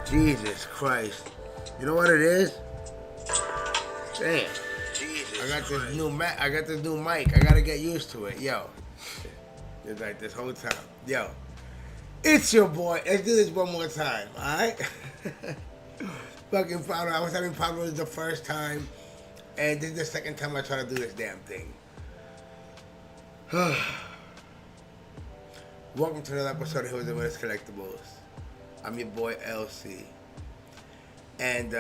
Jesus Christ. You know what it is? Damn. I got this new Mac. I got this new mic. I gotta get used to it. Yo. It's like this whole time. Yo. It's your boy. Let's do this one more time. Alright? Fucking problem. I was having problems the first time. And this is the second time I try to do this damn thing. Welcome to another episode of Villains Collectibles. I'm your boy LC. And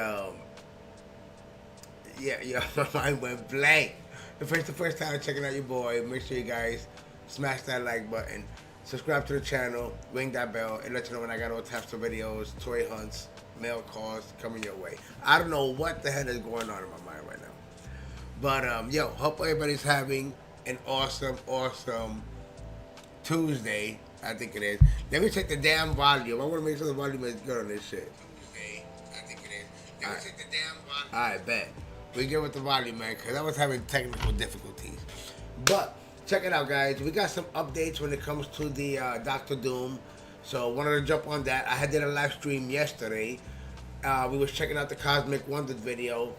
yeah, my mind went blank. The first time checking out your boy, make sure you guys smash that like button, subscribe to the channel, ring that bell, and let you know when I got all types of videos, toy hunts, mail calls coming your way. I don't know what the hell is going on in my mind right now. But yo, hope everybody's having an awesome Tuesday. I think it is. Let me check the damn volume. I want to make sure the volume is good on this shit. Tuesday, I think it is. Let me check the damn volume. Alright, bet. We get with the volume, man, because I was having technical difficulties. But check it out, guys. We got some updates when it comes to the Doctor Doom. So wanted to jump on that. I did a live stream yesterday. We was checking out the Cosmic Wonders video.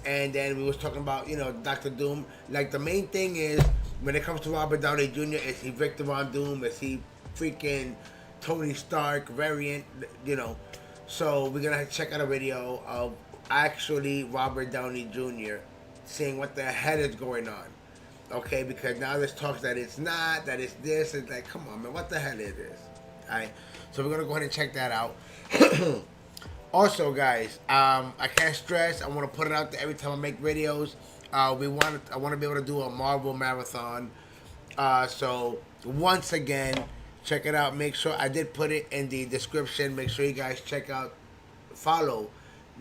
And then we was talking about, Doctor Doom. Like, the main thing is, when it comes to Robert Downey Jr., is he Victor Von Doom? Is he freaking Tony Stark variant? So we're going to check out a video of actually Robert Downey Jr. seeing what the hell is going on. Okay, because now there's talks that it's not, that it's this. It's like, come on, man, what the hell is this? Alright, so we're going to go ahead and check that out. Also, guys, I can't stress. I want to put it out there every time I make videos. I want to be able to do a Marvel marathon. So once again, check it out. Make sure I did put it in the description. Make sure you guys follow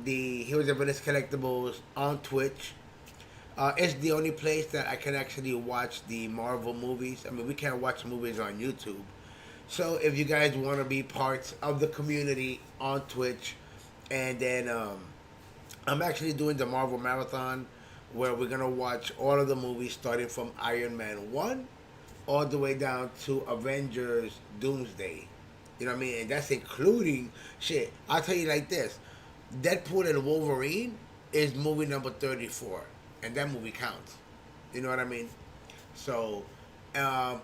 the Heroes and Villains Collectibles on Twitch. It's the only place that I can actually watch the Marvel movies. I mean, we can't watch movies on YouTube. So if you guys want to be parts of the community on Twitch, and then I'm actually doing the Marvel Marathon, where we're going to watch all of the movies starting from Iron Man 1 all the way down to Avengers Doomsday. You know what I mean? And that's including, shit, I'll tell you like this. Deadpool and Wolverine is movie number 34. And that movie counts. You know what I mean? So, so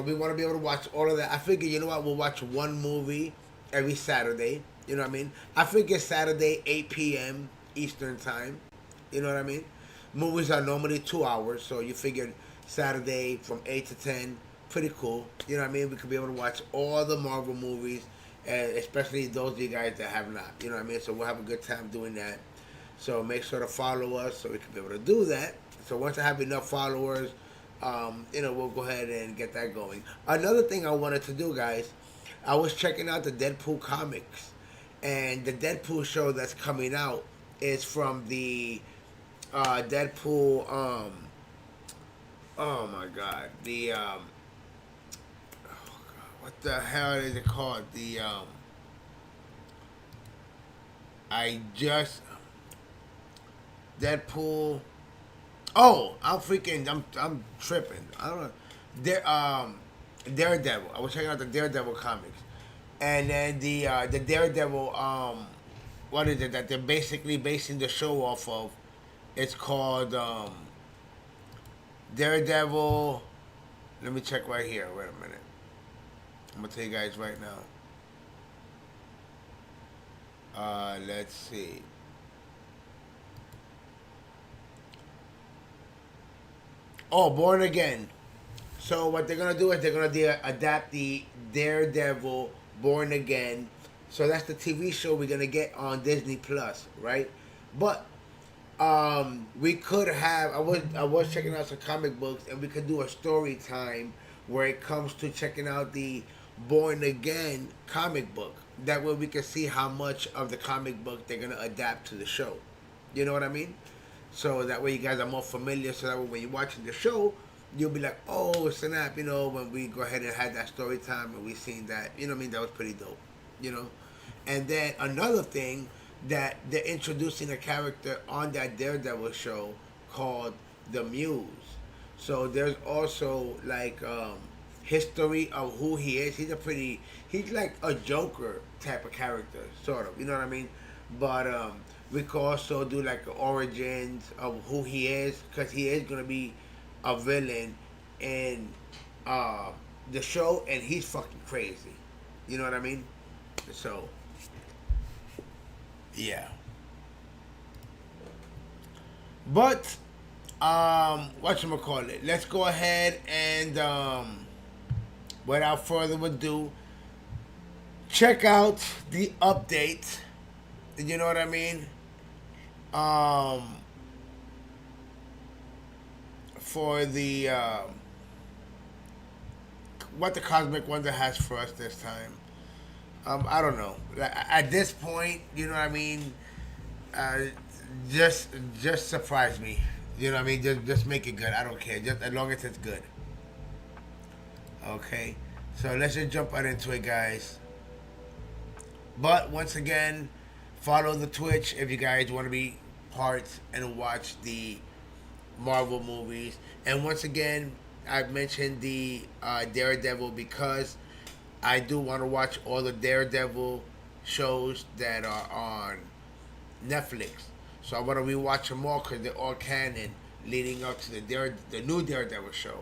we want to be able to watch all of that. I figure, you know what, we'll watch one movie every Saturday. You know what I mean? I figure Saturday, 8 p.m. Eastern Time. You know what I mean? Movies are normally 2 hours, so you figured Saturday from 8 to 10, pretty cool. You know what I mean? We could be able to watch all the Marvel movies, and especially those of you guys that have not. You know what I mean? So we'll have a good time doing that. So make sure to follow us so we can be able to do that. So once I have enough followers, we'll go ahead and get that going. Another thing I wanted to do, guys, I was checking out the Deadpool comics. And the Deadpool show that's coming out is from the Deadpool, oh my god, oh god, what the hell is it called? Deadpool, oh, I'm tripping. I don't know. Daredevil. I was checking out the Daredevil comics. And then the Daredevil, what is it that they're basically basing the show off of? It's called Daredevil. Let me check right here. Wait a minute. I'm gonna tell you guys right now. Let's see. Oh, Born Again. So what they're gonna do is they're gonna adapt the Daredevil Born Again. So that's the TV show we're gonna get on Disney Plus, right? But we could have. I was checking out some comic books, and we could do a story time where it comes to checking out the Born Again comic book. That way we can see how much of the comic book they're gonna adapt to the show. You know what I mean? So that way you guys are more familiar. So that way when you're watching the show, you'll be like, oh, snap, when we go ahead and had that story time and we seen that, you know what I mean? That was pretty dope, And then another thing, that they're introducing a character on that Daredevil show called the Muse. So there's also, like, history of who he is. He's like a Joker type of character, sort of. You know what I mean? But we could also do like the origins of who he is, because he is gonna be a villain in uh, the show, and he's fucking crazy. You know what I mean? So yeah. But whatchamacallit, let's go ahead and without further ado, check out the update. You know what I mean? For the what the Cosmic Wonder has for us this time. I don't know. At this point, you know what I mean? Uh, just surprise me. You know what I mean? Just make it good. I don't care. Just as long as it's good. Okay. So let's just jump right into it, guys. But once again, follow the Twitch if you guys want to be parts and watch the Marvel movies. And once again, I've mentioned the Daredevil because I do want to watch all the Daredevil shows that are on Netflix. So I want to rewatch them all because they're all canon leading up to the new Daredevil show.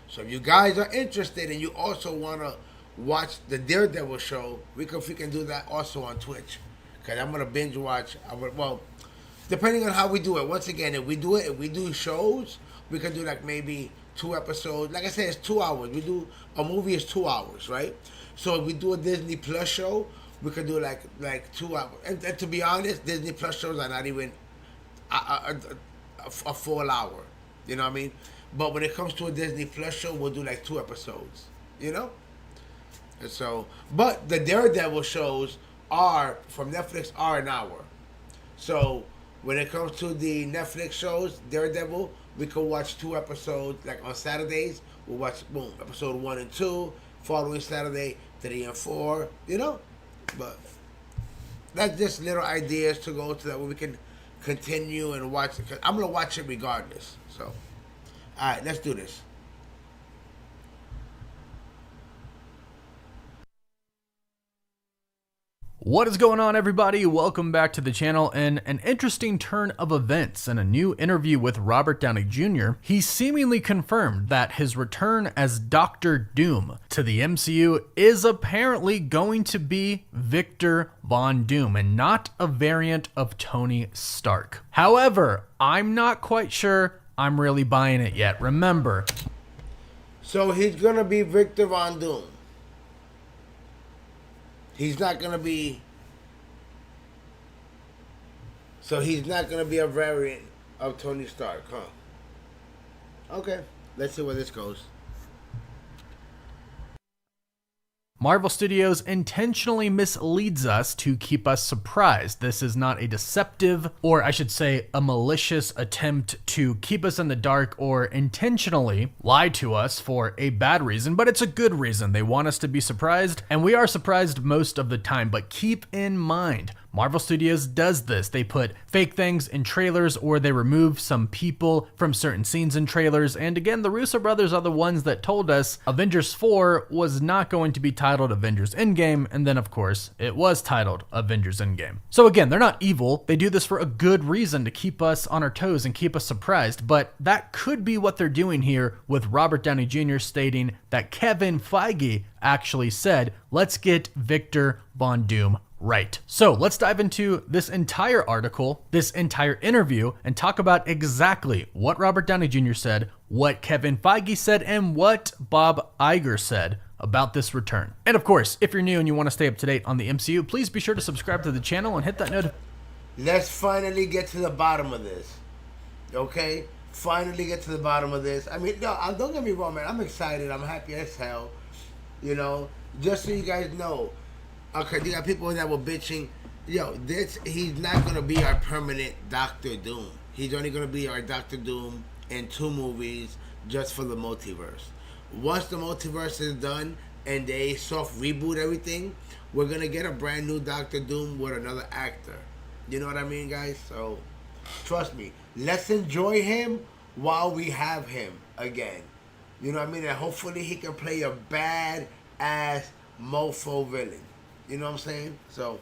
So if you guys are interested and you also want to watch the Daredevil show, we can do that also on Twitch. Because I'm going to binge watch. Well, depending on how we do it. Once again, if we do shows, we can do like maybe 2 episodes. Like I said, it's 2 hours. A movie is 2 hours, right? So if we do a Disney Plus show, we could do like 2 hours. And to be honest, Disney Plus shows are not even a full hour. You know what I mean? But when it comes to a Disney Plus show, we'll do like 2 episodes. You know? And so, but the Daredevil shows are from Netflix are an hour. So when it comes to the Netflix shows, Daredevil, we could watch 2 episodes. Like on Saturdays, we'll watch episode 1 and 2. Following Saturday, 3 and 4. You know, but that's just little ideas to go to that where we can continue and watch it. Cause I'm gonna watch it regardless. So, all right, let's do this. What is going on, everybody? Welcome back to the channel. And an interesting turn of events in a new interview with Robert Downey Jr., he seemingly confirmed that his return as Doctor Doom to the MCU is apparently going to be Victor Von Doom and not a variant of Tony Stark. However, I'm not quite sure I'm really buying it yet. Remember. So he's gonna be Victor Von Doom. He's not gonna be. So he's not gonna be a variant of Tony Stark, huh? Okay, let's see where this goes. Marvel Studios intentionally misleads us to keep us surprised. This is not a deceptive, or I should say a malicious attempt to keep us in the dark or intentionally lie to us for a bad reason, but it's a good reason. They want us to be surprised, and we are surprised most of the time, but keep in mind, Marvel Studios does this. They put fake things in trailers, or they remove some people from certain scenes in trailers. And again, the Russo brothers are the ones that told us Avengers 4 was not going to be titled Avengers Endgame, and then of course, it was titled Avengers Endgame. So again, they're not evil. They do this for a good reason, to keep us on our toes and keep us surprised, but that could be what they're doing here with Robert Downey Jr. stating that Kevin Feige actually said, let's get Victor Von Doom right. So let's dive into this entire article, this entire interview, and talk about exactly what Robert Downey Jr. said, what Kevin Feige said, and what Bob Iger said about this return. And of course, if you're new and you want to stay up to date on the MCU, please be sure to subscribe to the channel and hit that notification. Let's finally get to the bottom of this. Okay? Finally get to the bottom of this. I mean, no, don't get me wrong, man. I'm excited. I'm happy as hell. You know, just so you guys know. Okay, you got people that were bitching. Yo, he's not going to be our permanent Doctor Doom. He's only going to be our Doctor Doom in 2 movies just for the multiverse. Once the multiverse is done and they soft reboot everything, we're going to get a brand new Doctor Doom with another actor. You know what I mean, guys? So, trust me. Let's enjoy him while we have him again. You know what I mean? And hopefully he can play a bad ass mofo villain. You know what I'm saying? So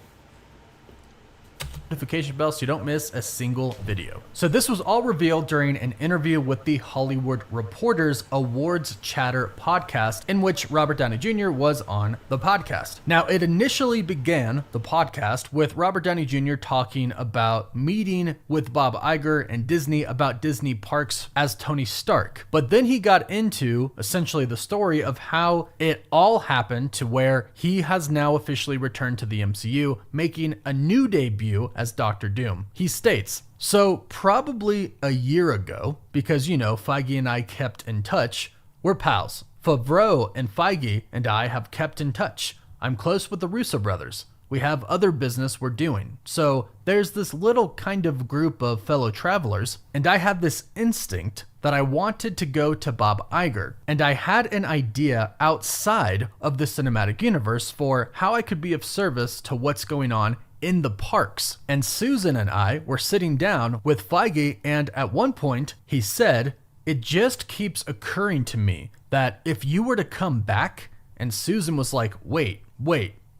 notification bell so you don't miss a single video. So this was all revealed during an interview with the Hollywood Reporter's Awards Chatter podcast, in which Robert Downey Jr. was on the podcast. Now, it initially began the podcast with Robert Downey Jr. talking about meeting with Bob Iger and Disney about Disney parks as Tony Stark. But then he got into essentially the story of how it all happened to where he has now officially returned to the MCU, making a new debut as Doctor Doom. He states, so probably a year ago, because, you know, Feige and I kept in touch, we're pals. Favreau and Feige and I have kept in touch. I'm close with the Russo brothers. We have other business we're doing. So there's this little kind of group of fellow travelers, and I had this instinct that I wanted to go to Bob Iger, and I had an idea outside of the cinematic universe for how I could be of service to what's going on in the parks. And Susan and I were sitting down with Feige, and at one point he said, it just keeps occurring to me that if you were to come back, and Susan was like, wait,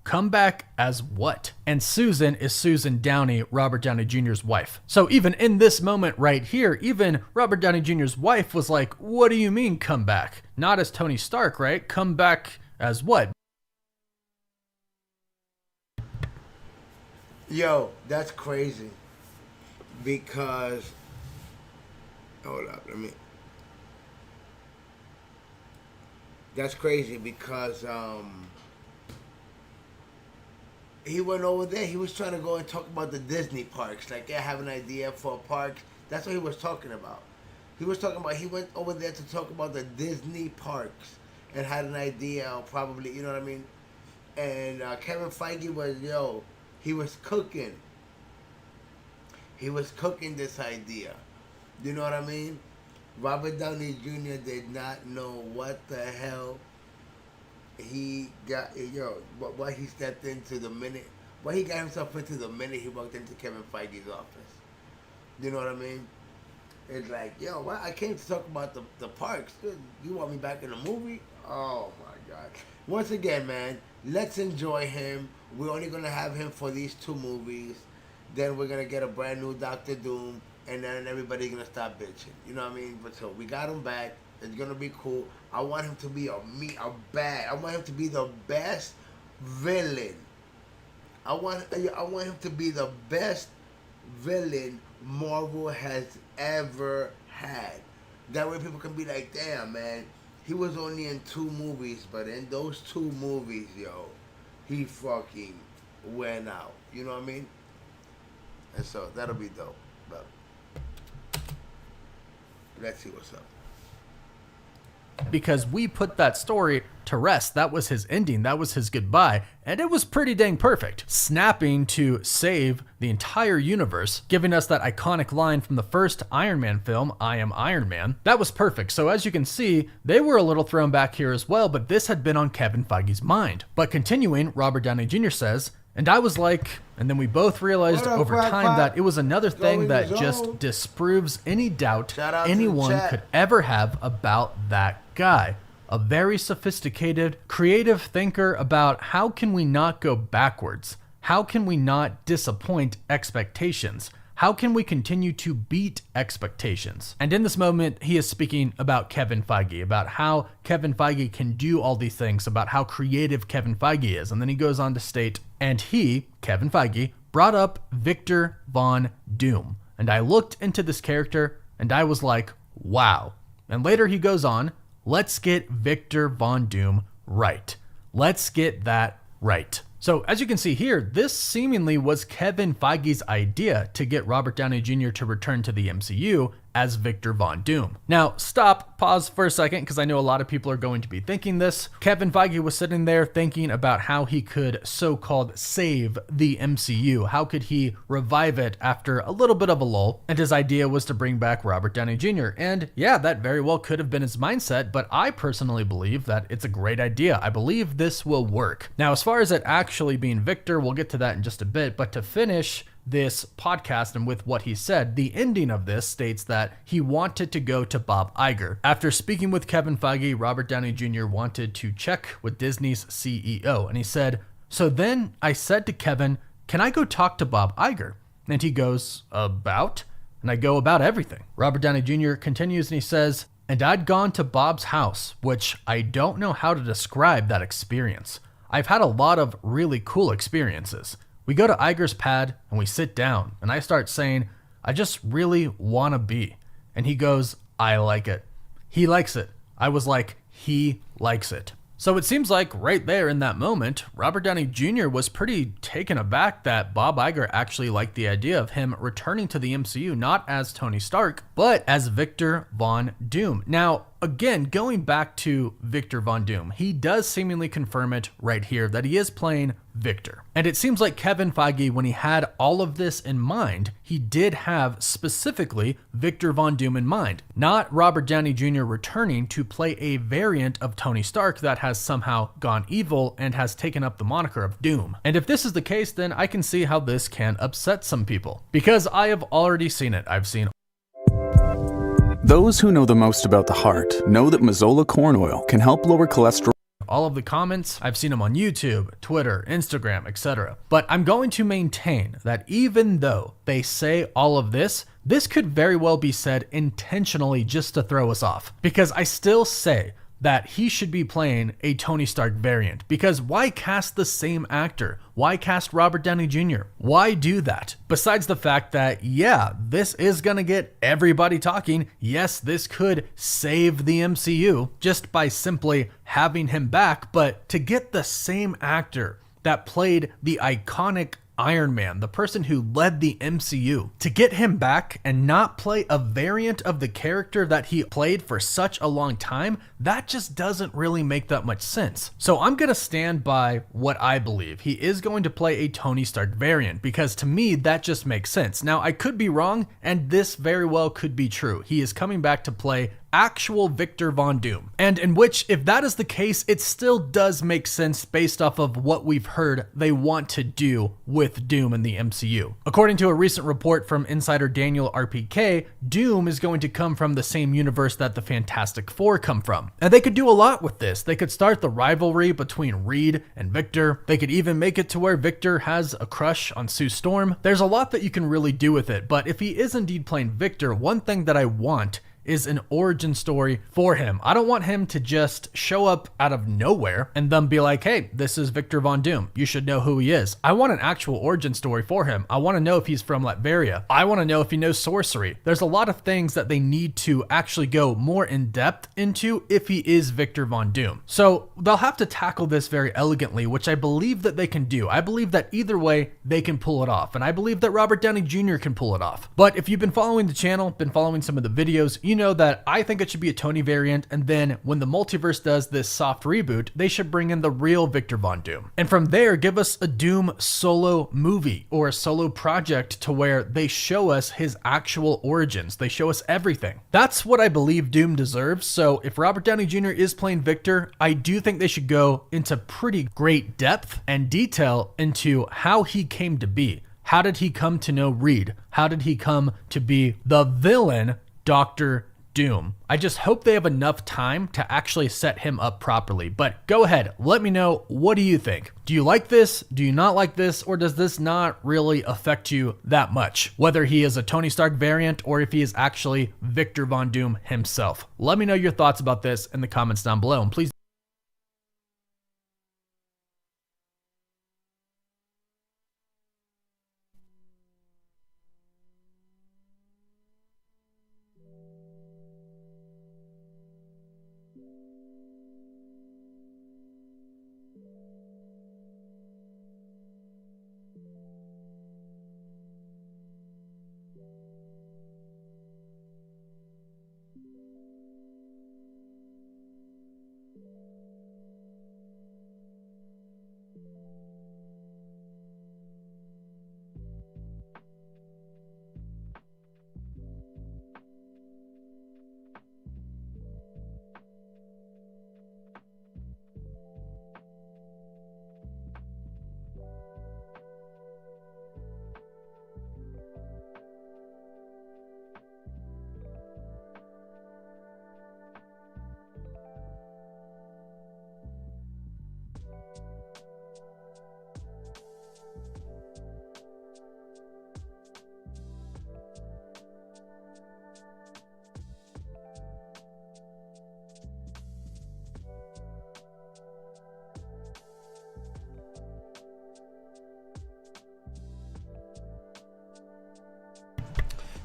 come back as what? And Susan is Susan Downey, Robert Downey Jr.'s wife. So even in this moment right here, even Robert Downey Jr.'s wife was like, what do you mean come back? Not as Tony Stark, right? Come back as what? yo, that's crazy. Because hold up, that's crazy because he went over there. He was trying to go and talk about the Disney parks. Like, they have an idea for parks. That's what he was talking about. He went over there to talk about the Disney parks and had an idea, or probably, you know what I mean? And Kevin Feige was, he was cooking. He was cooking this idea. You know what I mean? Robert Downey Jr. did not know what the hell he got, what he stepped into the minute, what he got himself into the minute he walked into Kevin Feige's office. You know what I mean? It's like, I came to talk about the parks. You want me back in the movie? Oh my God. Once again, man, let's enjoy him. We're only going to have him for these 2 movies. Then we're going to get a brand new Doctor Doom. And then everybody's going to stop bitching. You know what I mean? But so we got him back. It's going to be cool. I want him to be I want him to be the best villain. I want him to be the best villain Marvel has ever had. That way people can be like, damn, man, he was only in 2 movies, but in those 2 movies, he fucking went out. You know what I mean? And so that'll be dope. But let's see what's up. Because we put that story to rest. That was his ending. That was his goodbye. And it was pretty dang perfect. Snapping to save the entire universe, giving us that iconic line from the first Iron Man film, I am Iron Man. That was perfect. So as you can see, they were a little thrown back here as well, but this had been on Kevin Feige's mind. But continuing, Robert Downey Jr. says, and I was like, and then we both realized over time that it was another thing that just disproves any doubt anyone could ever have about that guy. A very sophisticated, creative thinker about how can we not go backwards? How can we not disappoint expectations? How can we continue to beat expectations? And in this moment, he is speaking about Kevin Feige, about how Kevin Feige can do all these things, about how creative Kevin Feige is. And then he goes on to state, and he, Kevin Feige, brought up Victor Von Doom. And I looked into this character and I was like, wow. And later he goes on, let's get Victor Von Doom right. Let's get that right. So as you can see here, this seemingly was Kevin Feige's idea to get Robert Downey Jr. to return to the MCU as Victor Von Doom. Now, pause for a second, because I know a lot of people are going to be thinking this. Kevin Feige was sitting there thinking about how he could so-called save the MCU. How could he revive it after a little bit of a lull? And his idea was to bring back Robert Downey Jr. And yeah, that very well could have been his mindset, but I personally believe that it's a great idea. I believe this will work. Now, as far as it actually being Victor, we'll get to that in just a bit, but to finish this podcast and with what he said, the ending of this states that he wanted to go to Bob Iger. After speaking with Kevin Feige, Robert Downey Jr. wanted to check with Disney's CEO, and he said, "So then I said to Kevin, can I go talk to Bob Iger?" And he goes, "About?" And I go, "About everything." Robert Downey Jr. continues and he says, "And I'd gone to Bob's house, which I don't know how to describe that experience. I've had a lot of really cool experiences. We go to Iger's pad and we sit down and I start saying, I just really want to be." And he goes, "I like it." He likes it. I was like, he likes it. So it seems like right there in that moment, Robert Downey Jr. was pretty taken aback that Bob Iger actually liked the idea of him returning to the MCU, not as Tony Stark, but as Victor Von Doom. Now, again, going back to Victor Von Doom, he does seemingly confirm it right here that he is playing Victor. And it seems like Kevin Feige, when he had all of this in mind, he did have specifically Victor Von Doom in mind, not Robert Downey Jr. returning to play a variant of Tony Stark that has somehow gone evil and has taken up the moniker of Doom. And if this is the case, then I can see how this can upset some people, because I have already seen it. I've seen Those who know the most about the heart know that Mazola corn oil can help lower cholesterol. all of the comments. I've seen them on YouTube, Twitter, Instagram, etc. But I'm going to maintain that even though they say all of this, this could very well be said intentionally just to throw us off. Because I still say that he should be playing a Tony Stark variant. Because why cast the same actor? Why cast Robert Downey Jr.? Why do that? Besides the fact that, yeah, this is gonna get everybody talking. Yes, this could save the MCU just by simply having him back, but to get the same actor that played the iconic Iron Man, the person who led the MCU, to get him back and not play a variant of the character that he played for such a long time, that just doesn't really make that much sense. So I'm gonna stand by what I believe. He is going to play a Tony Stark variant, because to me, that just makes sense. Now, I could be wrong, and this very well could be true. He is coming back to play actual Victor Von Doom. And in which, if that is the case, it still does make sense based off of what we've heard they want to do with Doom in the MCU. According to a recent report from insider Daniel RPK, Doom is going to come from the same universe that the Fantastic Four come from. And they could do a lot with this. They could start the rivalry between Reed and Victor. They could even make it to where Victor has a crush on Sue Storm. There's a lot that you can really do with it, but if he is indeed playing Victor, one thing that I want is an origin story for him. I don't want him to just show up out of nowhere and then be like, hey, this is Victor Von Doom. You should know who he is. I want an actual origin story for him. I want to know if he's from Latveria. I want to know if he knows sorcery. There's a lot of things that they need to actually go more in depth into if he is Victor Von Doom. So they'll have to tackle this very elegantly, which I believe that they can do. I believe that either way, they can pull it off. And I believe that Robert Downey Jr. can pull it off. But if you've been following the channel, been following some of the videos, you know that I think it should be a Tony variant, and then when the multiverse does this soft reboot, they should bring in the real Victor Von Doom. And from there, give us a Doom solo movie or a solo project to where they show us his actual origins. They show us everything. That's what I believe Doom deserves. So if Robert Downey Jr. is playing Victor, I do think they should go into pretty great depth and detail into how he came to be. How did he come to know Reed? How did he come to be the villain, Dr. Doom? I just hope they have enough time to actually set him up properly. But go ahead, let me know, what do you think? Do you like this? Do you not like this? Or does this not really affect you that much? Whether he is a Tony Stark variant or if he is actually Victor Von Doom himself. Let me know your thoughts about this in the comments down below, and please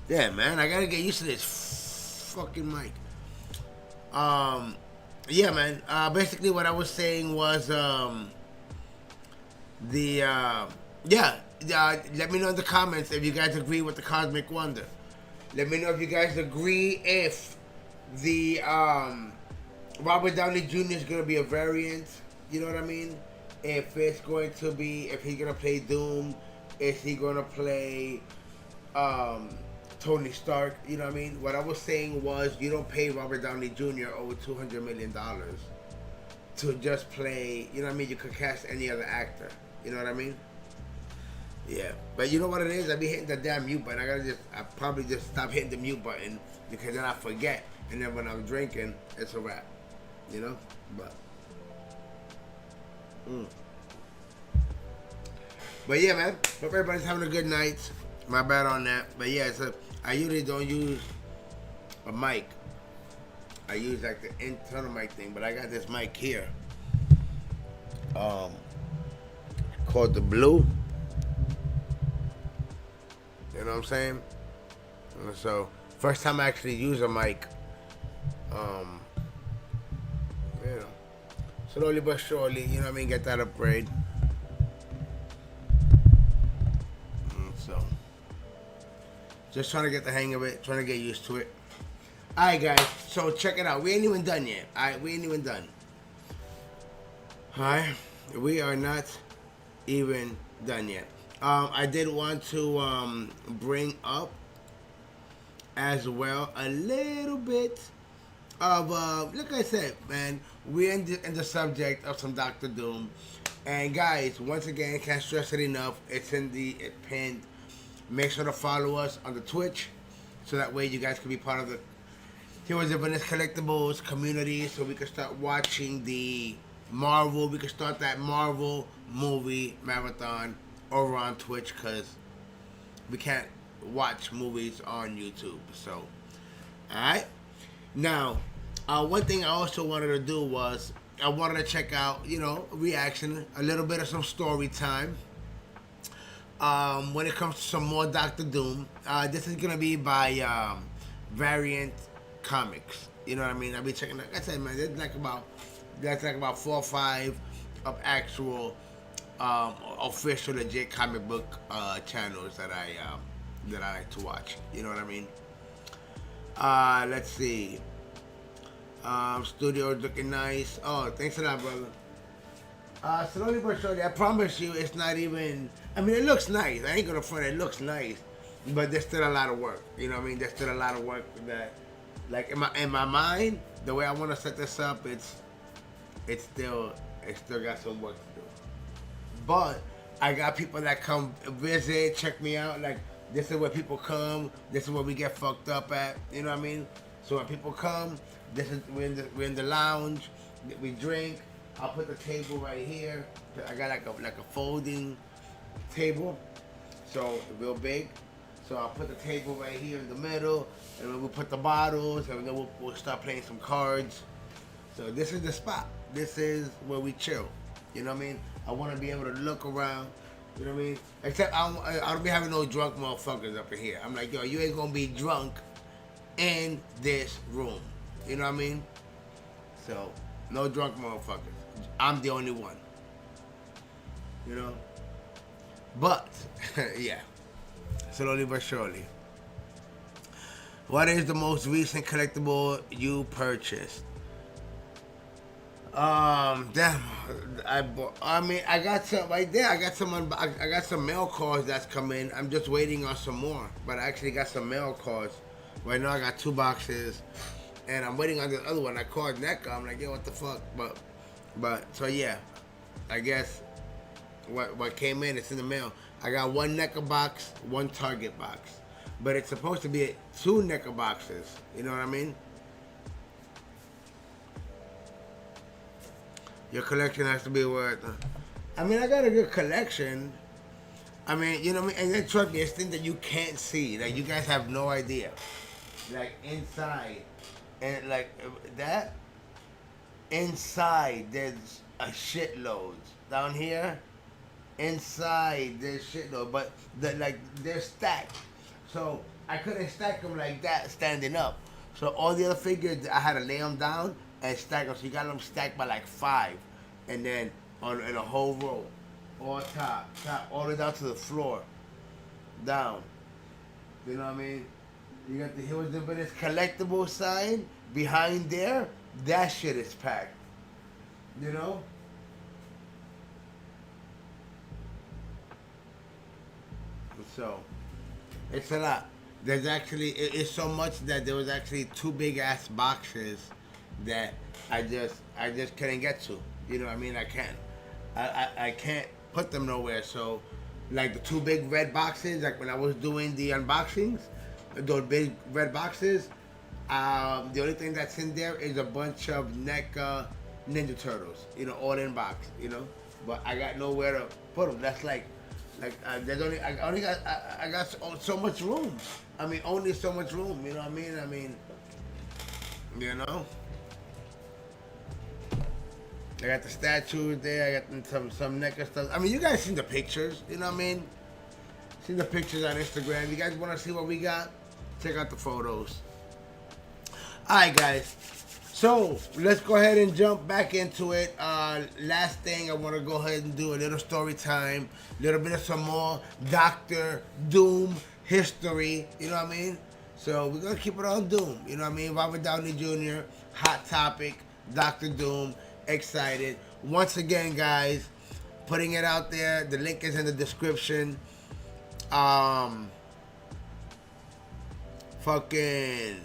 Yeah, man, I gotta get used to this fucking mic. Yeah, man. Basically, what I was saying was, the yeah. Let me know in the comments if you guys agree with the Cosmic Wonder. Let me know if you guys agree if the Robert Downey Jr. is gonna be a variant. You know what I mean? If it's going to be, if he's gonna play Doom, is he gonna play Tony Stark? You know what I mean? What I was saying was, you don't pay Robert Downey Jr. over $200 million to just play. You know what I mean? You could cast any other actor. You know what I mean? Yeah, but you know what it is? I be hitting the damn mute button. I probably just stop hitting the mute button because then I forget, and then when I'm drinking, it's a wrap. You know, but yeah, man. Hope everybody's having a good night. My bad on that, but yeah, I usually don't use a mic. I use like the internal mic thing, but I got this mic here, called the Blue. You know what I'm saying? So, first time I actually use a mic. You know, slowly but surely, you know what I mean, get that upgrade. So, just trying to get the hang of it, trying to get used to it. Alright, guys, so check it out. We ain't even done yet. Alright, we ain't even done. Alright, we are not even done yet. I did want to bring up as well a little bit of, like I said, man, we're in the subject of some Doctor Doom. And guys, once again, can't stress it enough. It's pinned. Make sure to follow us on the Twitch, so that way you guys can be part of the Heroes and Villains Collectibles community, so we can start watching the Marvel. We can start that Marvel movie marathon over on Twitch, because we can't watch movies on YouTube. So, alright. Now, one thing I also wanted to do was, I wanted to check out, you know, reaction, a little bit of some story time. When it comes to some more Doctor Doom, this is going to be by Variant Comics. You know what I mean? I'll be checking, like I said, man, there's like about 4 or 5 of actual official legit comic book channels that I like to watch. You know what I mean? Let's see. Studio's looking nice. Oh, thanks a lot, brother. Slowly but surely, I promise you, it's not even. I mean, it looks nice. I ain't gonna front. It looks nice, but there's still a lot of work. You know what I mean? There's still a lot of work that, like in my mind, the way I want to set this up, it's still got some work to do. But I got people that come visit, check me out. Like, this is where people come. This is where we get fucked up at. You know what I mean? So when people come, we're in the lounge. We drink. I'll put the table right here. I got like a folding table, so real big. So I'll put the table right here in the middle, and then we'll put the bottles, and then we'll start playing some cards. So this is the spot. This is where we chill. You know what I mean? I want to be able to look around. You know what I mean? Except I don't be having no drunk motherfuckers up in here. I'm like, yo, you ain't gonna be drunk in this room. You know what I mean? So, no drunk motherfuckers. I'm the only one. You know? But, yeah. Slowly but surely. What is the most recent collectible you purchased? Damn. I got some right there. I got some mail cards that's coming. I'm just waiting on some more. But I actually got some mail cards. Right now I got 2 boxes. And I'm waiting on the other one. I called NECA. I'm like, yo, what the fuck? But so yeah, I guess what came in, it's in the mail. I got 1 NECA box, 1 Target box, but it's supposed to be 2 NECA boxes. You know what I mean? Your collection has to be worth. I mean, I got a good collection. I mean, you know what I mean? And then trust me, it's things that you can't see. Like, you guys have no idea. Like, inside. And like that, inside there's a shitload. Down here, inside there's shitload, but they're stacked. So I couldn't stack them like that standing up. So all the other figures, I had to lay them down and stack them. So you got them stacked by like 5, and then in a whole row, all top, all the way down to the floor, down. You know what I mean? You got the Heroes and Villains collectible sign behind there. That shit is packed. You know? So, it's a lot. There's actually, it's so much that there was actually 2 big ass boxes that I just couldn't get to. You know what I mean? I can't put them nowhere. So, like the 2 big red boxes, like when I was doing the unboxings, those big red boxes, the only thing that's in there is a bunch of NECA Ninja Turtles, you know, all in box, you know. But I got nowhere to put them. That's there's only I got so much room. I mean, only so much room. You know what I mean? I mean, you know. I got the statues there. I got some NECA stuff. I mean, you guys seen the pictures. You know what I mean? Seen the pictures on Instagram. You guys want to see what we got? Check out the photos. Alright, guys. So, let's go ahead and jump back into it. Last thing, I want to go ahead and do a little story time. A little bit of some more Doctor Doom history. You know what I mean? So, we're going to keep it on Doom. You know what I mean? Robert Downey Jr., Hot Topic, Doctor Doom. Excited. Once again, guys, putting it out there. The link is in the description. Fucking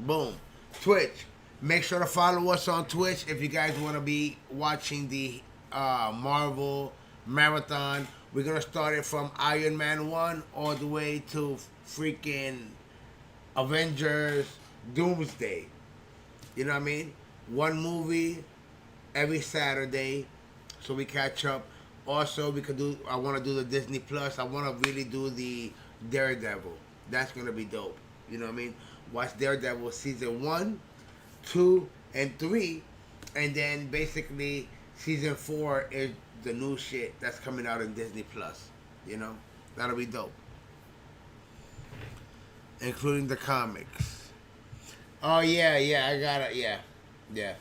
boom. Twitch. Make sure to follow us on Twitch if you guys want to be watching the Marvel Marathon. We're going to start it from Iron Man 1 all the way to freaking Avengers Doomsday. You know what I mean? 1 movie every Saturday, so we catch up. Also, I want to do the Disney Plus. I want to really do the Daredevil. That's going to be dope. You know what I mean? Watch Daredevil season 1, 2, and 3. And then basically season 4 is the new shit that's coming out in Disney Plus. You know? That'll be dope. Including the comics. Oh, yeah, I got it. Yeah.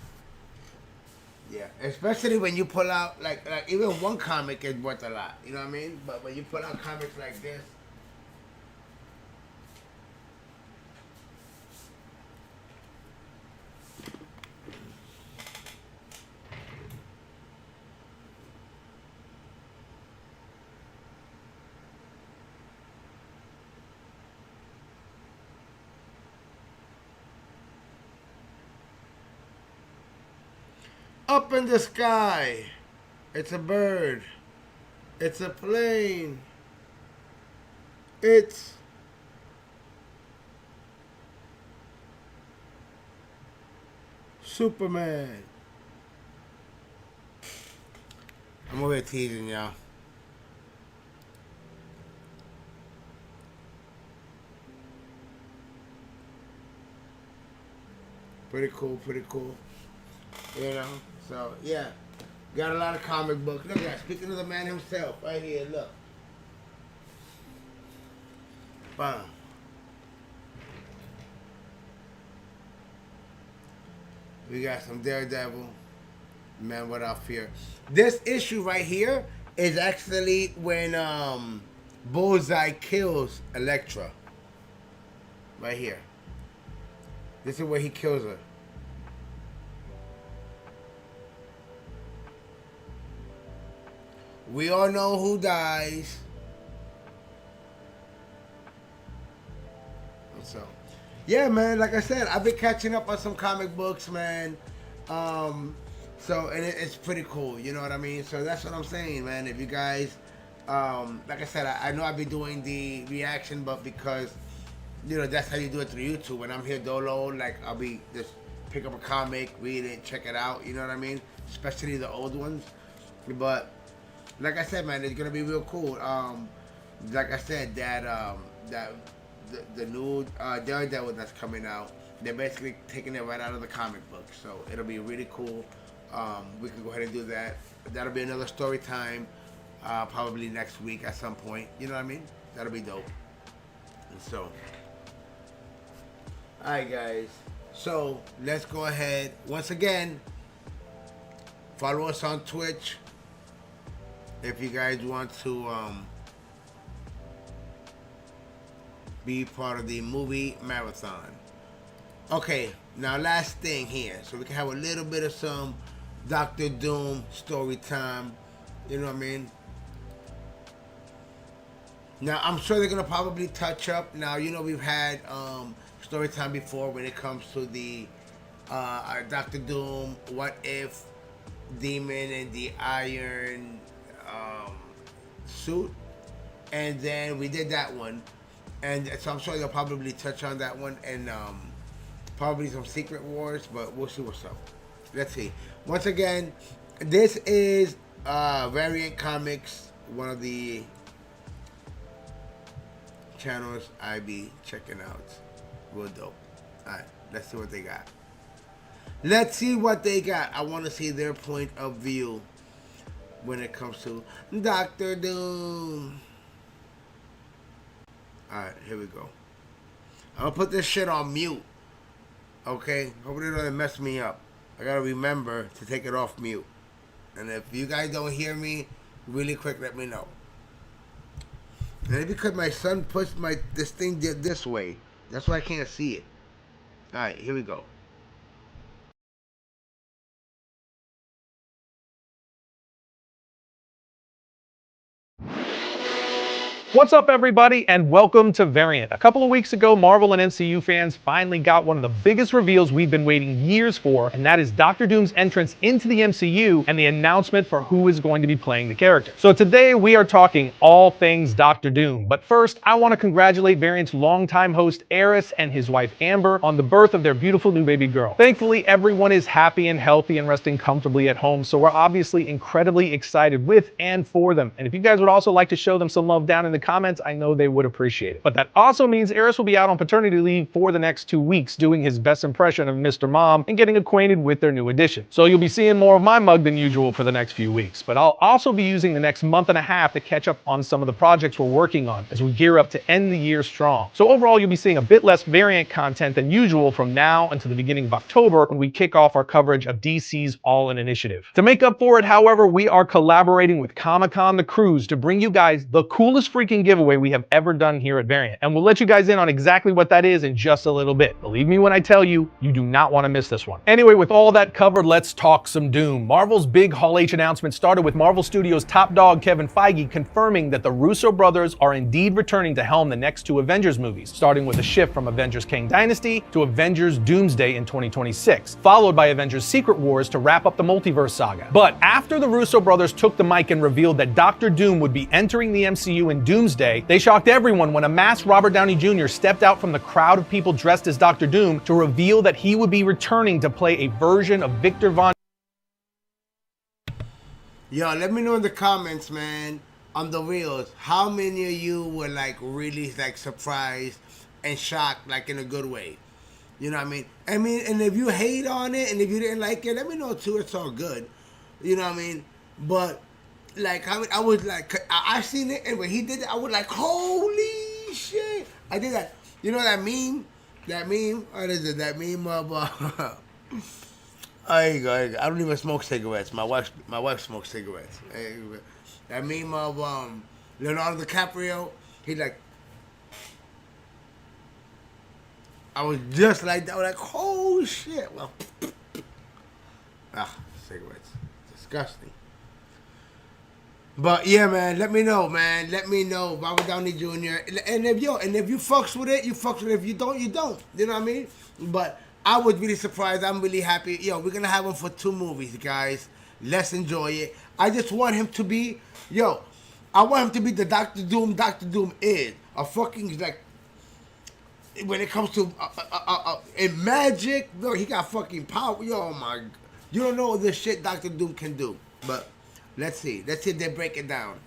Especially when you pull out, like even one comic is worth a lot. You know what I mean? But when you pull out comics like this. Up in the sky. It's a bird. It's a plane. It's Superman. I'm over here teasing y'all. Pretty cool. You know? So, yeah. Got a lot of comic books. Look at that. Speaking of the man himself. Right here, look. Bam. We got some Daredevil. Man Without Fear. This issue right here is actually when Bullseye kills Elektra. Right here. This is where he kills her. We all know who dies. So, yeah, man. Like I said, I've been catching up on some comic books, man. So, and it's pretty cool. You know what I mean? So that's what I'm saying, man. If you guys, like I said, I know I'll be doing the reaction, but because, you know, that's how you do it through YouTube. When I'm here dolo, like I'll be just pick up a comic, read it, check it out. You know what I mean? Especially the old ones. But like I said, man, it's gonna be real cool. Like I said, the new Daredevil that's coming out, they're basically taking it right out of the comic book. So it'll be really cool. We can go ahead and do that. That'll be another story time, probably next week at some point. You know what I mean? That'll be dope. And so, alright guys. So let's go ahead. Once again, follow us on Twitch if you guys want to be part of the movie marathon. Okay, now last thing here, so we can have a little bit of some Doctor Doom story time. You know what I mean? Now I'm sure they're gonna probably touch up. Now you know we've had story time before when it comes to the Doctor Doom, What If, Demon and the Iron suit, and then we did that one, and so I'm sure they'll probably touch on that one and probably some Secret Wars, but we'll see what's up. Let's see. Once again, this is Variant Comics, one of the channels I be checking out. Real dope. Alright, let's see what they got. Let's see what they got. I want to see their point of view when it comes to Doctor Doom. Alright, here we go. I'm gonna put this shit on mute. Okay? Hopefully it doesn't mess me up. I gotta remember to take it off mute. And if you guys don't hear me, really quick, let me know. And it's because my son pushed this thing this way. That's why I can't see it. Alright, here we go. What's up, everybody, and welcome to Variant. A couple of weeks ago, Marvel and MCU fans finally got one of the biggest reveals we've been waiting years for, and that is Doctor Doom's entrance into the MCU and the announcement for who is going to be playing the character. So today we are talking all things Doctor Doom. But first, I want to congratulate Variant's longtime host Eris and his wife Amber on the birth of their beautiful new baby girl. Thankfully, everyone is happy and healthy and resting comfortably at home, so we're obviously incredibly excited with and for them. And if you guys would also like to show them some love down in the comments, I know they would appreciate it. But that also means Eris will be out on paternity leave for the next 2 weeks, doing his best impression of Mr. Mom and getting acquainted with their new addition. So you'll be seeing more of my mug than usual for the next few weeks. But I'll also be using the next month and a half to catch up on some of the projects we're working on as we gear up to end the year strong. So overall, you'll be seeing a bit less Variant content than usual from now until the beginning of October, when we kick off our coverage of DC's All-In Initiative. To make up for it, however, we are collaborating with Comic-Con The Cruise to bring you guys the coolest freaking giveaway we have ever done here at Variant. And we'll let you guys in on exactly what that is in just a little bit. Believe me when I tell you, you do not want to miss this one. Anyway, with all that covered, let's talk some Doom. Marvel's big Hall H announcement started with Marvel Studios' top dog Kevin Feige confirming that the Russo brothers are indeed returning to helm the next 2 Avengers movies, starting with a shift from Avengers Kang Dynasty to Avengers Doomsday in 2026, followed by Avengers Secret Wars to wrap up the multiverse saga. But after the Russo brothers took the mic and revealed that Doctor Doom would be entering the MCU in Doomsday, they shocked everyone when a masked Robert Downey Jr. stepped out from the crowd of people dressed as Doctor Doom to reveal that he would be returning to play a version of Victor Von. Yo, let me know in the comments, man, on the reels, how many of you were like really like surprised and shocked, like in a good way? You know what I mean? And if you hate on it and if you didn't like it, let me know too. It's all good. You know what I mean? But like I was like, I seen it, and when he did it, I was like, holy shit! I did that. You know that meme? That meme? What is it? That meme of I don't even smoke cigarettes. My wife smokes cigarettes. That meme of Leonardo DiCaprio. He like, I was just like that. I was like, oh shit! Well, cigarettes, disgusting. But yeah, man, let me know, man. Let me know, Robert Downey Jr. And if you fucks with it, you fucks with it. If you don't, you don't. You know what I mean? But I was really surprised. I'm really happy. Yo, we're gonna have him for 2 movies, guys. Let's enjoy it. I just want him to be, I want him to be the Doctor Doom. Doctor Doom is a fucking like. When it comes to in magic, yo, he got fucking power. Yo, my, you don't know the shit Doctor Doom can do, but. Let's see if they break it down.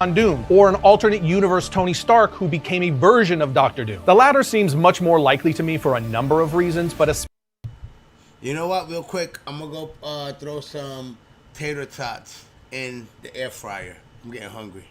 On Doom, or an alternate universe Tony Stark who became a version of Doctor Doom. The latter seems much more likely to me for a number of reasons, but you know what, real quick, I'm gonna go throw some tater tots in the air fryer. I'm getting hungry.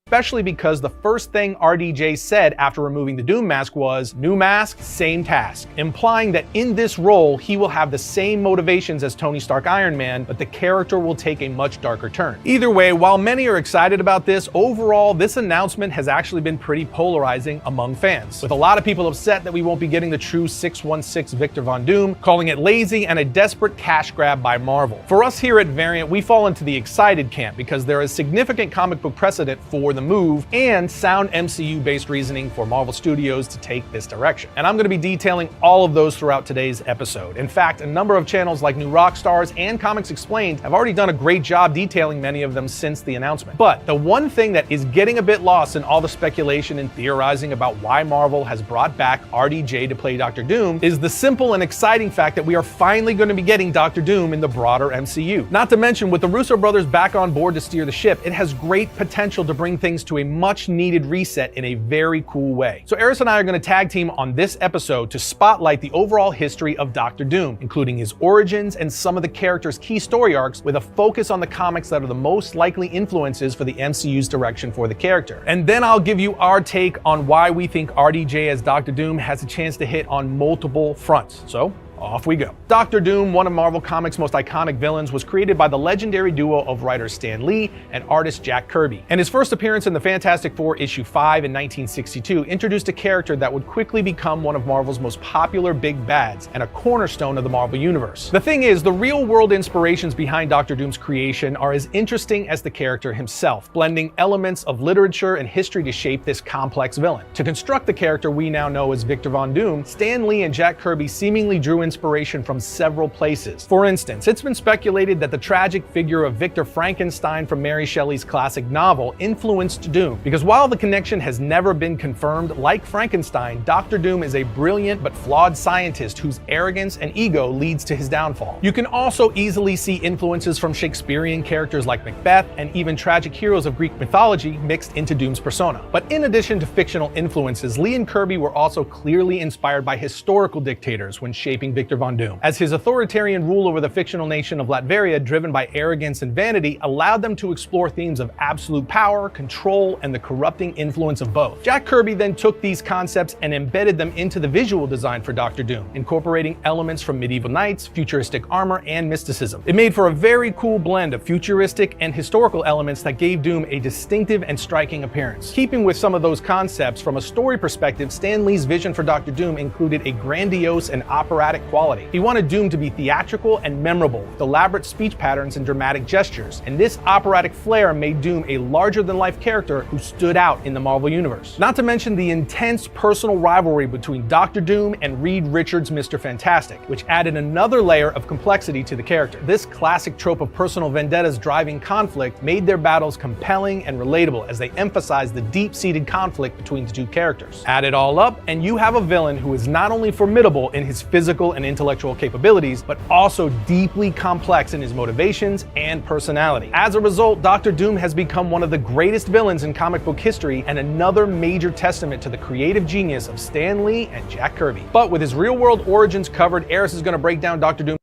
especially because the first thing RDJ said after removing the Doom mask was, "New mask, same task," implying that in this role, he will have the same motivations as Tony Stark Iron Man, but the character will take a much darker turn. Either way, while many are excited about this, overall, this announcement has actually been pretty polarizing among fans, with a lot of people upset that we won't be getting the true 616 Victor Von Doom, calling it lazy and a desperate cash grab by Marvel. For us here at Variant, we fall into the excited camp because there is significant comic book precedent for the move and sound MCU-based reasoning for Marvel Studios to take this direction. And I'm going to be detailing all of those throughout today's episode. In fact, a number of channels like New Rockstars and Comics Explained have already done a great job detailing many of them since the announcement. But the one thing that is getting a bit lost in all the speculation and theorizing about why Marvel has brought back RDJ to play Doctor Doom is the simple and exciting fact that we are finally going to be getting Doctor Doom in the broader MCU. Not to mention, with the Russo brothers back on board to steer the ship, it has great potential to bring things to a much needed reset in a very cool way. So Eris and I are going to tag team on this episode to spotlight the overall history of Doctor Doom, including his origins and some of the character's key story arcs, with a focus on the comics that are the most likely influences for the MCU's direction for the character. And then I'll give you our take on why we think RDJ as Doctor Doom has a chance to hit on multiple fronts. So off we go. Doctor Doom, one of Marvel Comics' most iconic villains, was created by the legendary duo of writers Stan Lee and artist Jack Kirby. And his first appearance in the Fantastic Four issue 5 in 1962 introduced a character that would quickly become one of Marvel's most popular big bads and a cornerstone of the Marvel Universe. The thing is, the real-world inspirations behind Doctor Doom's creation are as interesting as the character himself, blending elements of literature and history to shape this complex villain. To construct the character we now know as Victor Von Doom, Stan Lee and Jack Kirby seemingly drew inspiration from several places. For instance, it's been speculated that the tragic figure of Victor Frankenstein from Mary Shelley's classic novel influenced Doom, because while the connection has never been confirmed, like Frankenstein, Doctor Doom is a brilliant but flawed scientist whose arrogance and ego leads to his downfall. You can also easily see influences from Shakespearean characters like Macbeth and even tragic heroes of Greek mythology mixed into Doom's persona. But in addition to fictional influences, Lee and Kirby were also clearly inspired by historical dictators when shaping Victor Von Doom, as his authoritarian rule over the fictional nation of Latveria, driven by arrogance and vanity, allowed them to explore themes of absolute power, control, and the corrupting influence of both. Jack Kirby then took these concepts and embedded them into the visual design for Doctor Doom, incorporating elements from medieval knights, futuristic armor, and mysticism. It made for a very cool blend of futuristic and historical elements that gave Doom a distinctive and striking appearance. Keeping with some of those concepts, from a story perspective, Stan Lee's vision for Doctor Doom included a grandiose and operatic quality. He wanted Doom to be theatrical and memorable, with elaborate speech patterns and dramatic gestures, and this operatic flair made Doom a larger-than-life character who stood out in the Marvel Universe. Not to mention the intense personal rivalry between Doctor Doom and Reed Richards' Mr. Fantastic, which added another layer of complexity to the character. This classic trope of personal vendettas driving conflict made their battles compelling and relatable, as they emphasized the deep-seated conflict between the two characters. Add it all up, and you have a villain who is not only formidable in his physical and intellectual capabilities, but also deeply complex in his motivations and personality. As a result, Doctor Doom has become one of the greatest villains in comic book history, and another major testament to the creative genius of Stan Lee and Jack Kirby. But with his real-world origins covered, Eris is going to break down Doctor Doom's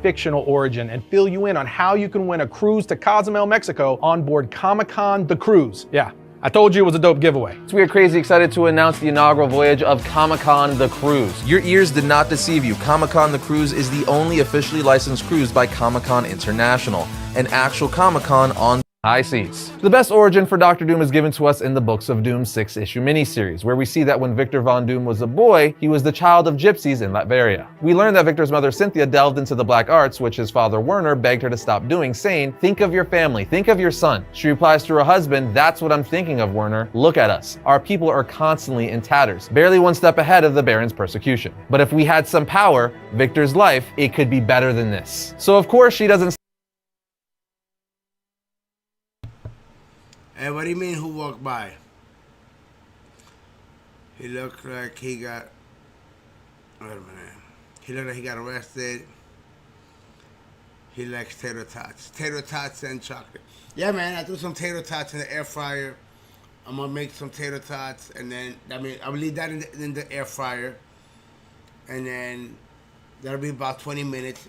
fictional origin and fill you in on how you can win a cruise to Cozumel, Mexico on board Comic-Con The Cruise. Yeah, I told you it was a dope giveaway. So we are crazy excited to announce the inaugural voyage of Comic-Con The Cruise. Your ears did not deceive you. Comic-Con The Cruise is the only officially licensed cruise by Comic-Con International, an actual Comic-Con on high seas. The best origin for Doctor Doom is given to us in the Books of Doom 6-issue miniseries, where we see that when Victor Von Doom was a boy, he was the child of gypsies in Latveria. We learn that Victor's mother Cynthia delved into the black arts, which his father Werner begged her to stop doing, saying, "Think of your family, think of your son." She replies to her husband, "That's what I'm thinking of, Werner. Look at us. Our people are constantly in tatters, barely one step ahead of the Baron's persecution. But if we had some power, Victor's life, it could be better than this." So of course she doesn't. Hey, what do you mean who walked by? He looked like he got... Wait a minute. He looked like he got arrested. He likes tater tots. Tater tots and chocolate. Yeah, man, I threw some tater tots in the air fryer. I'm going to make some tater tots, and then, I'll leave that in the air fryer. And then That'll be about 20 minutes.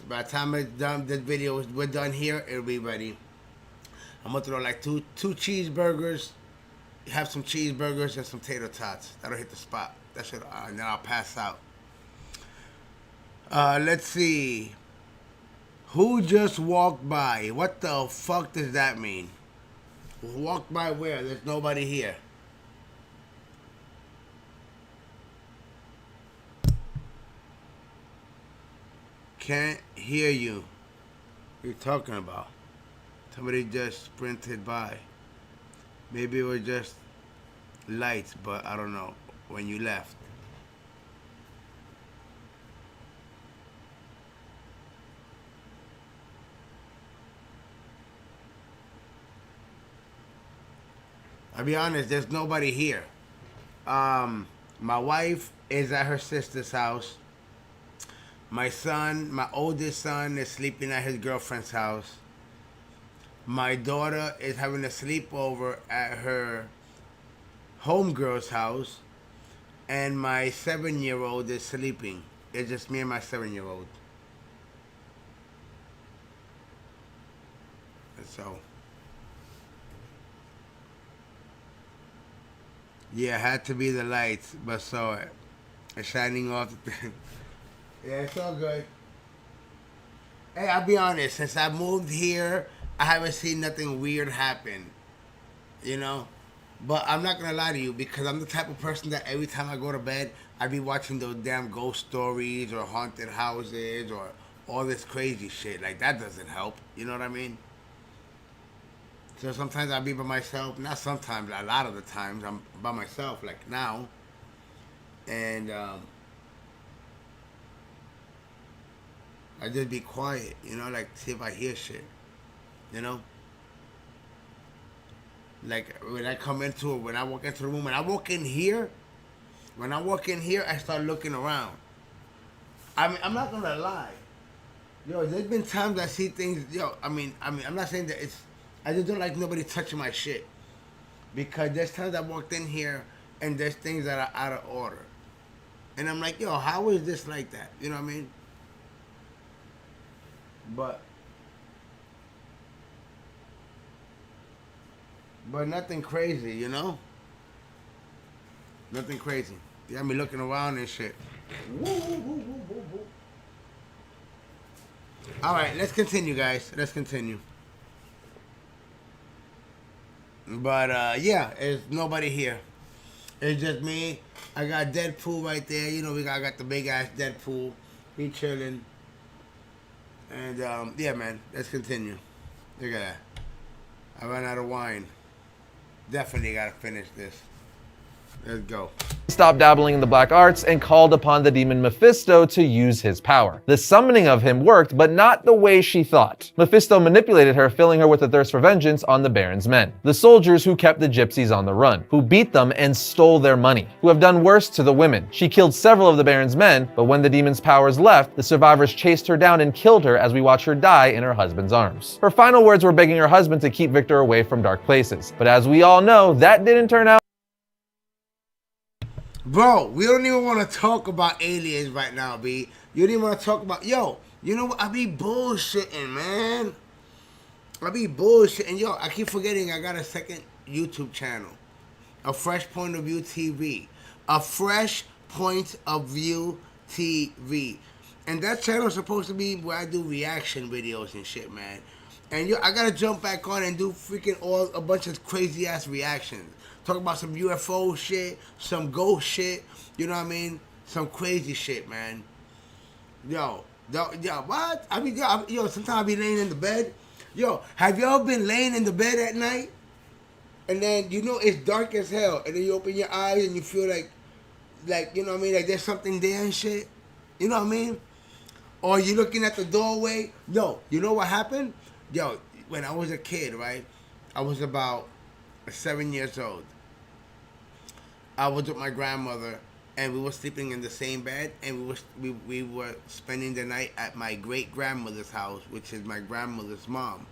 By the time it's done, we're done here, it'll be ready. I'm gonna throw like two cheeseburgers, have some cheeseburgers and some tater tots. That'll hit the spot. That should, and then I'll pass out. Let's see. Who just walked by? What the fuck does that mean? Walked by where? There's nobody here. Can't hear you. What are you talking about? Somebody just sprinted by. Maybe it was just lights, but I don't know. When you left. I'll be honest, there's nobody here. My wife is at her sister's house. My son, my oldest son, is sleeping at his girlfriend's house. My daughter is having a sleepover at her homegirl's house. And my 7-year-old is sleeping. It's just me and my 7-year-old. So, yeah, it had to be the lights, but saw it. It's shining off the thing. Yeah, it's all good. Hey, I'll be honest, since I moved here, I haven't seen nothing weird happen. You know? But I'm not going to lie to you, because I'm the type of person that every time I go to bed, I be watching those damn ghost stories or haunted houses or all this crazy shit. Like, that doesn't help. You know what I mean? So sometimes I'll be by myself. Not sometimes, a lot of the times I'm by myself, like now. And I just be quiet, you know, like see if I hear shit, you know? Like when I come into it, when I walk into the room, when I walk in here, I start looking around. I mean, I'm not gonna lie. Yo, there's been times I see things, I mean, I'm not saying that it's, I just don't like nobody touching my shit. Because there's times I walked in here and there's things that are out of order. And I'm like, yo, how is this like that? You know what I mean? But nothing crazy, you know? Nothing crazy. You got me looking around and shit. Woo, woo, woo, woo, woo, woo. All right, let's continue, guys. Let's continue. But, yeah, there's nobody here. It's just me. I got Deadpool right there. You know, I got the big-ass Deadpool. He chilling. And, yeah, man, let's continue. Look at that. I ran out of wine. Definitely got to finish this. Let's go. Stopped dabbling in the black arts and called upon the demon Mephisto to use his power. The summoning of him worked, but not the way she thought. Mephisto manipulated her, filling her with a thirst for vengeance on the Baron's men. The soldiers who kept the gypsies on the run, who beat them and stole their money, who have done worse to the women. She killed several of the Baron's men, but when the demon's powers left, the survivors chased her down and killed her as we watch her die in her husband's arms. Her final words were begging her husband to keep Victor away from dark places. But as we all know, that didn't turn out. Bro, we don't even want to talk about aliens right now, B. You don't even want to talk about... Yo, you know what? I be bullshitting, man. I be bullshitting. Yo, I keep forgetting I got a second YouTube channel. A Fresh Point of View TV. A Fresh Point of View TV. And that channel is supposed to be where I do reaction videos and shit, man. And yo, I got to jump back on and do freaking a bunch of crazy-ass reactions. Talk about some UFO shit, some ghost shit, you know what I mean? Some crazy shit, man. Yo, what? I mean, yo, sometimes I be laying in the bed. Yo, have y'all been laying in the bed at night? And then, you know, it's dark as hell. And then you open your eyes and you feel like, you know what I mean? Like there's something there and shit. You know what I mean? Or you looking at the doorway. Yo, you know what happened? Yo, when I was a kid, right? I was about 7 years old. I was with my grandmother, and we were sleeping in the same bed, and we were spending the night at my great-grandmother's house, which is my grandmother's mom.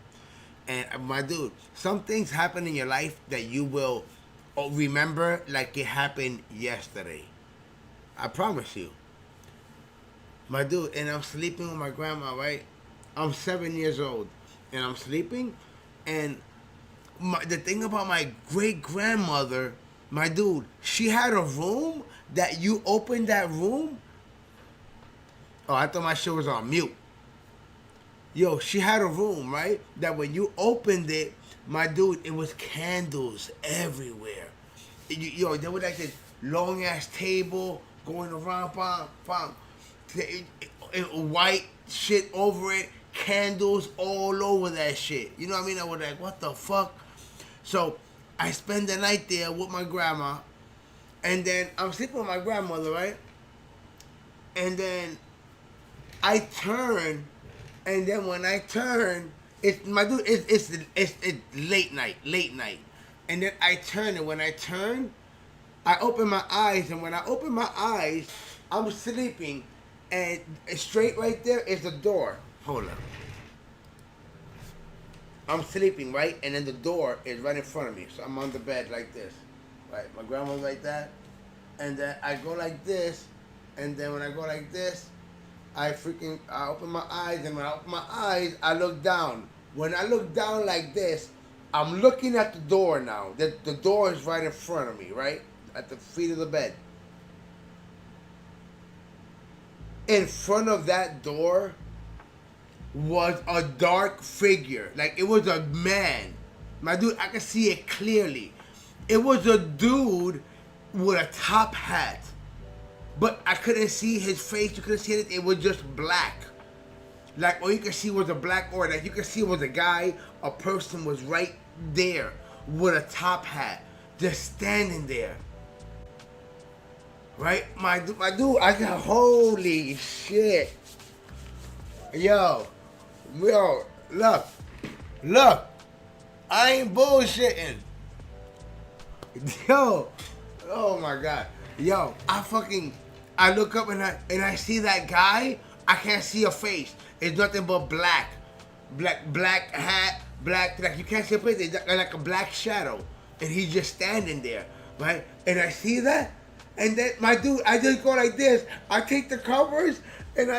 And my dude, some things happen in your life that you will remember like it happened yesterday. I promise you. My dude, and I'm sleeping with my grandma, right? I'm 7 years old, and I'm sleeping, and the thing about my great grandmother, my dude, she had a room that you open that room. Oh, I thought my shit was on mute. Yo, she had a room, right? That when you opened it, my dude, it was candles everywhere. Yo, there was like this long ass table going around, white shit over it, candles all over that shit. You know what I mean? I was like, what the fuck? So I spend the night there with my grandma, and then I'm sleeping with my grandmother, right? And then I turn, and then when I turn, it's my dude. It's late night, and then I turn, and when I turn, I open my eyes, and when I open my eyes, I'm sleeping, and straight right there is the door. Hold on. I'm sleeping, right? And then the door is right in front of me. So I'm on the bed like this. Right? My grandma's like that. And then I go like this. And then when I go like this, I open my eyes. And when I open my eyes, I look down. When I look down like this, I'm looking at the door now. The door is right in front of me, right? At the feet of the bed. In front of that door was a dark figure. Like, it was a man. My dude, I could see it clearly. It was a dude with a top hat. But I couldn't see his face. You couldn't see it. It was just black. Like, all you could see was a black aura. Like, you could see it was a guy, a person was right there with a top hat. Just standing there. Right? My dude, I got, holy shit. Yo, look, I ain't bullshitting. Yo, oh my God. Yo, I look up and I see that guy. I can't see a face. It's nothing but black hat, black, like you can't see a face. It's like a black shadow. And he's just standing there, right? And I see that, and then, my dude, I just go like this. I take the covers, and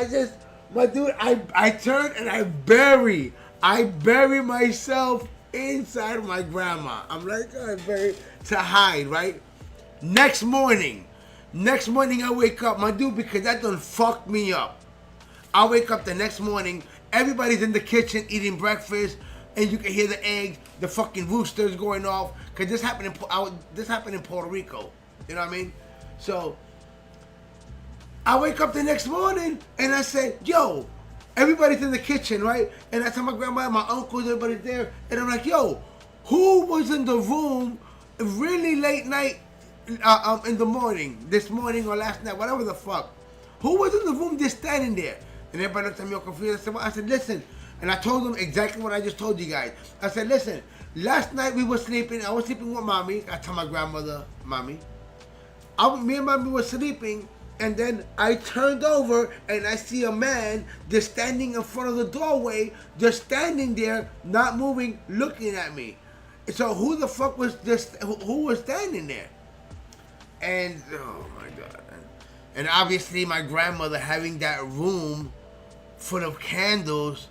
my dude, I turn and I bury myself inside of my grandma. I'm like, I bury to hide, right? Next morning I wake up, my dude, because that done fucked me up. I wake up the next morning, everybody's in the kitchen eating breakfast, and you can hear the eggs, the fucking roosters going off, because this happened in Puerto Rico. You know what I mean? So I wake up the next morning and I said, yo, everybody's in the kitchen, right? And I tell my grandma, my uncles, everybody's there. And I'm like, yo, who was in the room really late night in the morning, this morning or last night, whatever the fuck? Who was in the room just standing there? And everybody looked at me all confused. I said, listen. And I told them exactly what I just told you guys. I said, listen, last night we were sleeping. I was sleeping with mommy. I tell my grandmother, mommy. Me and mommy were sleeping. And then I turned over and I see a man just standing in front of the doorway, just standing there, not moving, looking at me. So who the fuck was this? Who was standing there? And oh my God! And obviously my grandmother having that room full of candles,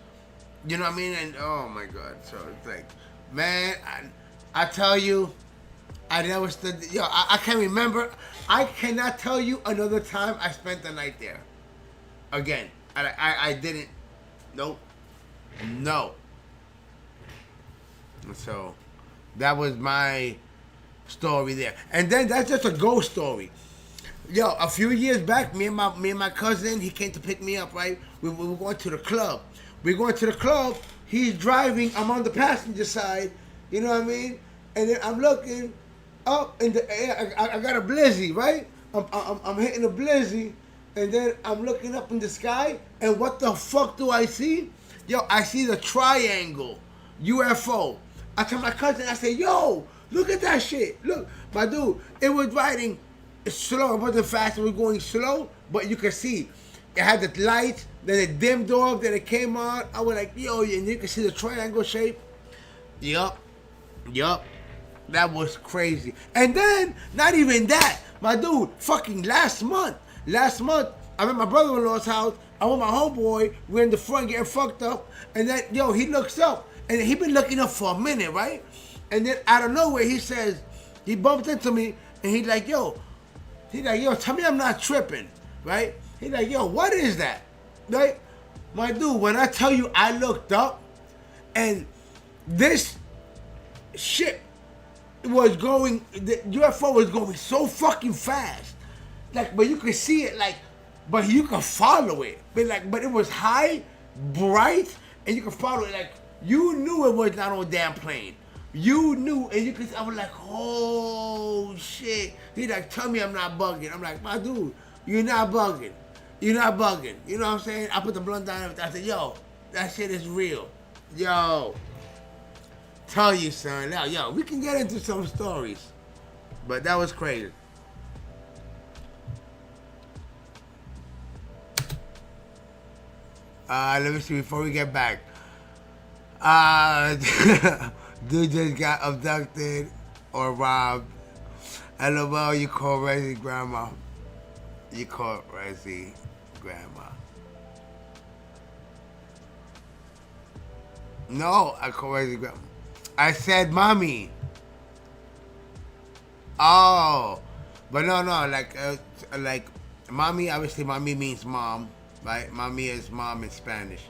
you know what I mean? And oh my God! So it's like, man, I tell you. I never stood. Yo, I can't remember. I cannot tell you another time I spent the night there. Again, I didn't. Nope. No. So, that was my story there. And then that's just a ghost story. Yo, a few years back, me and my cousin, he came to pick me up. Right, we were going to the club. We're going to the club. He's driving. I'm on the passenger side. You know what I mean? And then I'm looking. Up in the air, I got a blizzy, right? I'm hitting a blizzy, and then I'm looking up in the sky, and what the fuck do I see? Yo, I see the triangle UFO. I tell my cousin, I say, yo, look at that shit. Look, my dude, it was riding slow. It wasn't fast, it was going slow, but you could see. It had the lights, then it dimmed off, then it came on. I was like, yo, and you can see the triangle shape. Yup. That was crazy. And then, not even that, my dude, fucking last month, I'm at my brother-in-law's house. I'm with my homeboy. We're in the front getting fucked up. And then, he looks up. And he been looking up for a minute, right? And then out of nowhere, he bumped into me. And he's like, yo, tell me I'm not tripping, right? He's like, yo, what is that? Right? My dude, when I tell you I looked up and this shit was going, the UFO was going so fucking fast. Like, but you could see it, like, but you could follow it. But it was high, bright, and you could follow it. Like, you knew it was not on a damn plane. You knew, and you could, I was like, oh shit. He's like, tell me I'm not bugging. I'm like, my dude, you're not bugging. You're not bugging. You know what I'm saying? I put the blunt down. I said, yo, that shit is real. Yo. Tell you, son. Now, yo, we can get into some stories. But that was crazy. Let me see before we get back. Dude just got abducted or robbed. LOL, you call Rezzy grandma. You call Rezzy grandma. No, I call Rezzy grandma. I said mommy. Oh, but no, like mommy. Obviously, mommy means mom, right? Mommy is mom in Spanish,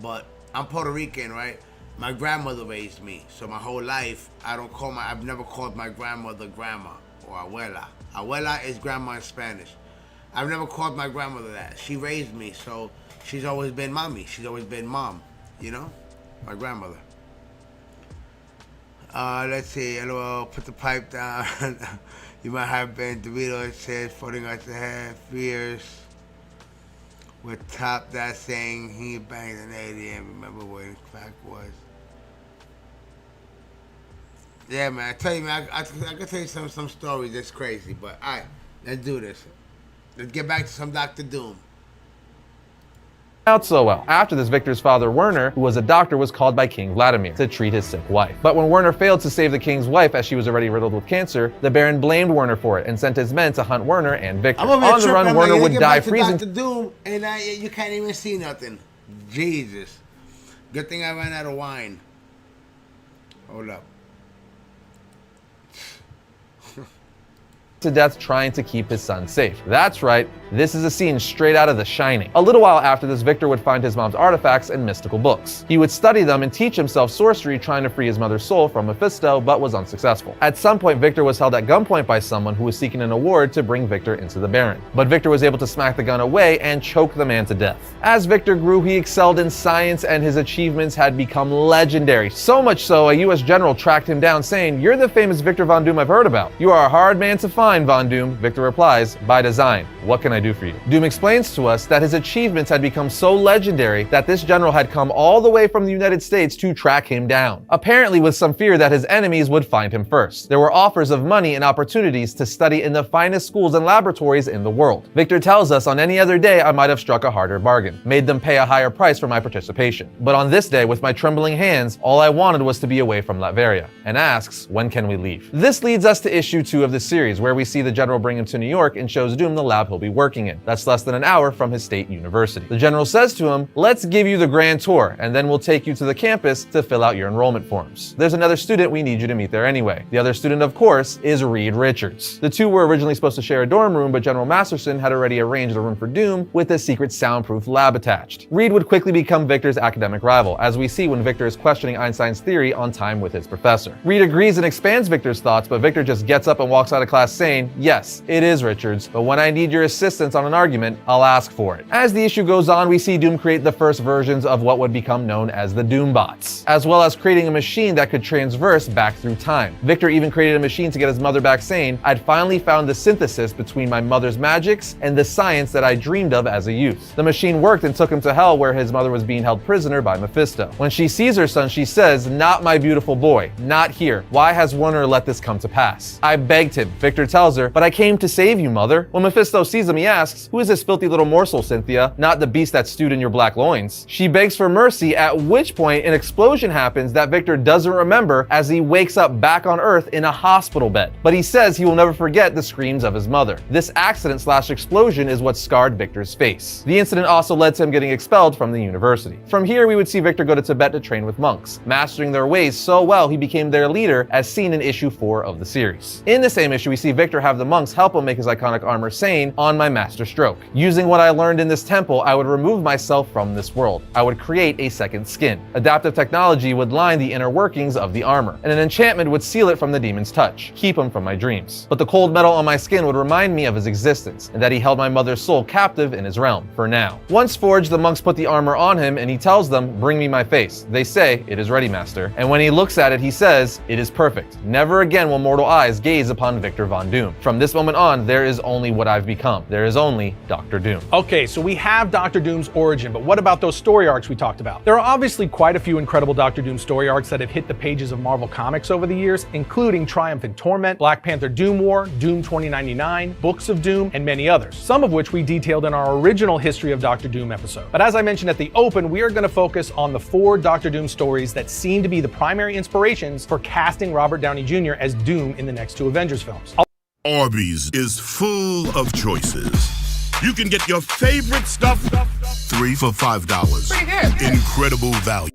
but I'm Puerto Rican, right? My grandmother raised me, so my whole life I've never called my grandmother grandma or abuela. Abuela is grandma in Spanish. I've never called my grandmother that. She raised me, so she's always been mommy. She's always been mom, my grandmother. Let's see. LOL, put the pipe down. You might have been DeVito, it says, floating out your head, fierce. With top that saying he banged an alien. Remember what the fact was. Yeah, man. I tell you, man, I can tell you some stories that's crazy. But all right, let's do this. Let's get back to some Dr. Doom. Out so well. After this, Victor's father, Werner, who was a doctor, was called by King Vladimir to treat his sick wife. But when Werner failed to save the king's wife as she was already riddled with cancer, the Baron blamed Werner for it and sent his men to hunt Werner and Victor. On the run, Werner would die freezing. Dr. Doom, and you can't even see nothing. Jesus. Good thing I ran out of wine. Hold up. To death trying to keep his son safe. That's right, this is a scene straight out of The Shining. A little while after this, Victor would find his mom's artifacts and mystical books. He would study them and teach himself sorcery, trying to free his mother's soul from Mephisto, but was unsuccessful. At some point, Victor was held at gunpoint by someone who was seeking an award to bring Victor into the Baron. But Victor was able to smack the gun away and choke the man to death. As Victor grew, he excelled in science and his achievements had become legendary. So much so, a US general tracked him down saying, "You're the famous Victor Von Doom I've heard about. You are a hard man to find, Von Doom." Victor replies, "By design. What can I do for you?" Doom explains to us that his achievements had become so legendary that this general had come all the way from the United States to track him down. Apparently with some fear that his enemies would find him first. There were offers of money and opportunities to study in the finest schools and laboratories in the world. Victor tells us, on any other day I might have struck a harder bargain, made them pay a higher price for my participation. But on this day, with my trembling hands, all I wanted was to be away from Latveria, and asks, when can we leave? This leads us to issue 2 of the series, where we see the general bring him to New York and shows Doom the lab he'll be working in. That's less than an hour from his state university. The general says to him, "Let's give you the grand tour, and then we'll take you to the campus to fill out your enrollment forms. There's another student we need you to meet there anyway." The other student, of course, is Reed Richards. The two were originally supposed to share a dorm room, but General Masterson had already arranged a room for Doom with a secret soundproof lab attached. Reed would quickly become Victor's academic rival, as we see when Victor is questioning Einstein's theory on time with his professor. Reed agrees and expands Victor's thoughts, but Victor just gets up and walks out of class saying, "Yes, it is Richards, but when I need your assistance on an argument, I'll ask for it." As the issue goes on, we see Doom create the first versions of what would become known as the Doombots, as well as creating a machine that could transverse back through time. Victor even created a machine to get his mother back saying, "I'd finally found the synthesis between my mother's magics and the science that I dreamed of as a youth." The machine worked and took him to hell, where his mother was being held prisoner by Mephisto. When she sees her son, she says, "Not my beautiful boy, not here. Why has Werner let this come to pass?" I begged him. Victor tells tells her, "But I came to save you, Mother." When Mephisto sees him, he asks, "Who is this filthy little morsel, Cynthia? Not the beast that stewed in your black loins." She begs for mercy, at which point an explosion happens that Victor doesn't remember as he wakes up back on Earth in a hospital bed. But he says he will never forget the screams of his mother. This accident/explosion is what scarred Victor's face. The incident also led to him getting expelled from the university. From here, we would see Victor go to Tibet to train with monks, mastering their ways so well he became their leader, as seen in issue 4 of the series. In the same issue, we see Victor have the monks help him make his iconic armor, saying, "On my master stroke. Using what I learned in this temple, I would remove myself from this world. I would create a second skin. Adaptive technology would line the inner workings of the armor, and an enchantment would seal it from the demon's touch, keep him from my dreams. But the cold metal on my skin would remind me of his existence, and that he held my mother's soul captive in his realm, for now." Once forged, the monks put the armor on him, and he tells them, "Bring me my face." They say, "It is ready, master." And when he looks at it, he says, "It is perfect. Never again will mortal eyes gaze upon Victor Von Doom. From this moment on, there is only what I've become. There is only Dr. Doom." Okay, so we have Dr. Doom's origin, but what about those story arcs we talked about? There are obviously quite a few incredible Dr. Doom story arcs that have hit the pages of Marvel Comics over the years, including Triumph and Torment, Black Panther Doom War, Doom 2099, Books of Doom, and many others, some of which we detailed in our original History of Dr. Doom episode. But as I mentioned at the open, we are going to focus on the 4 Dr. Doom stories that seem to be the primary inspirations for casting Robert Downey Jr. as Doom in the next 2 Avengers films. Arby's is full of choices. You can get your favorite stuff 3 for $5. Incredible value.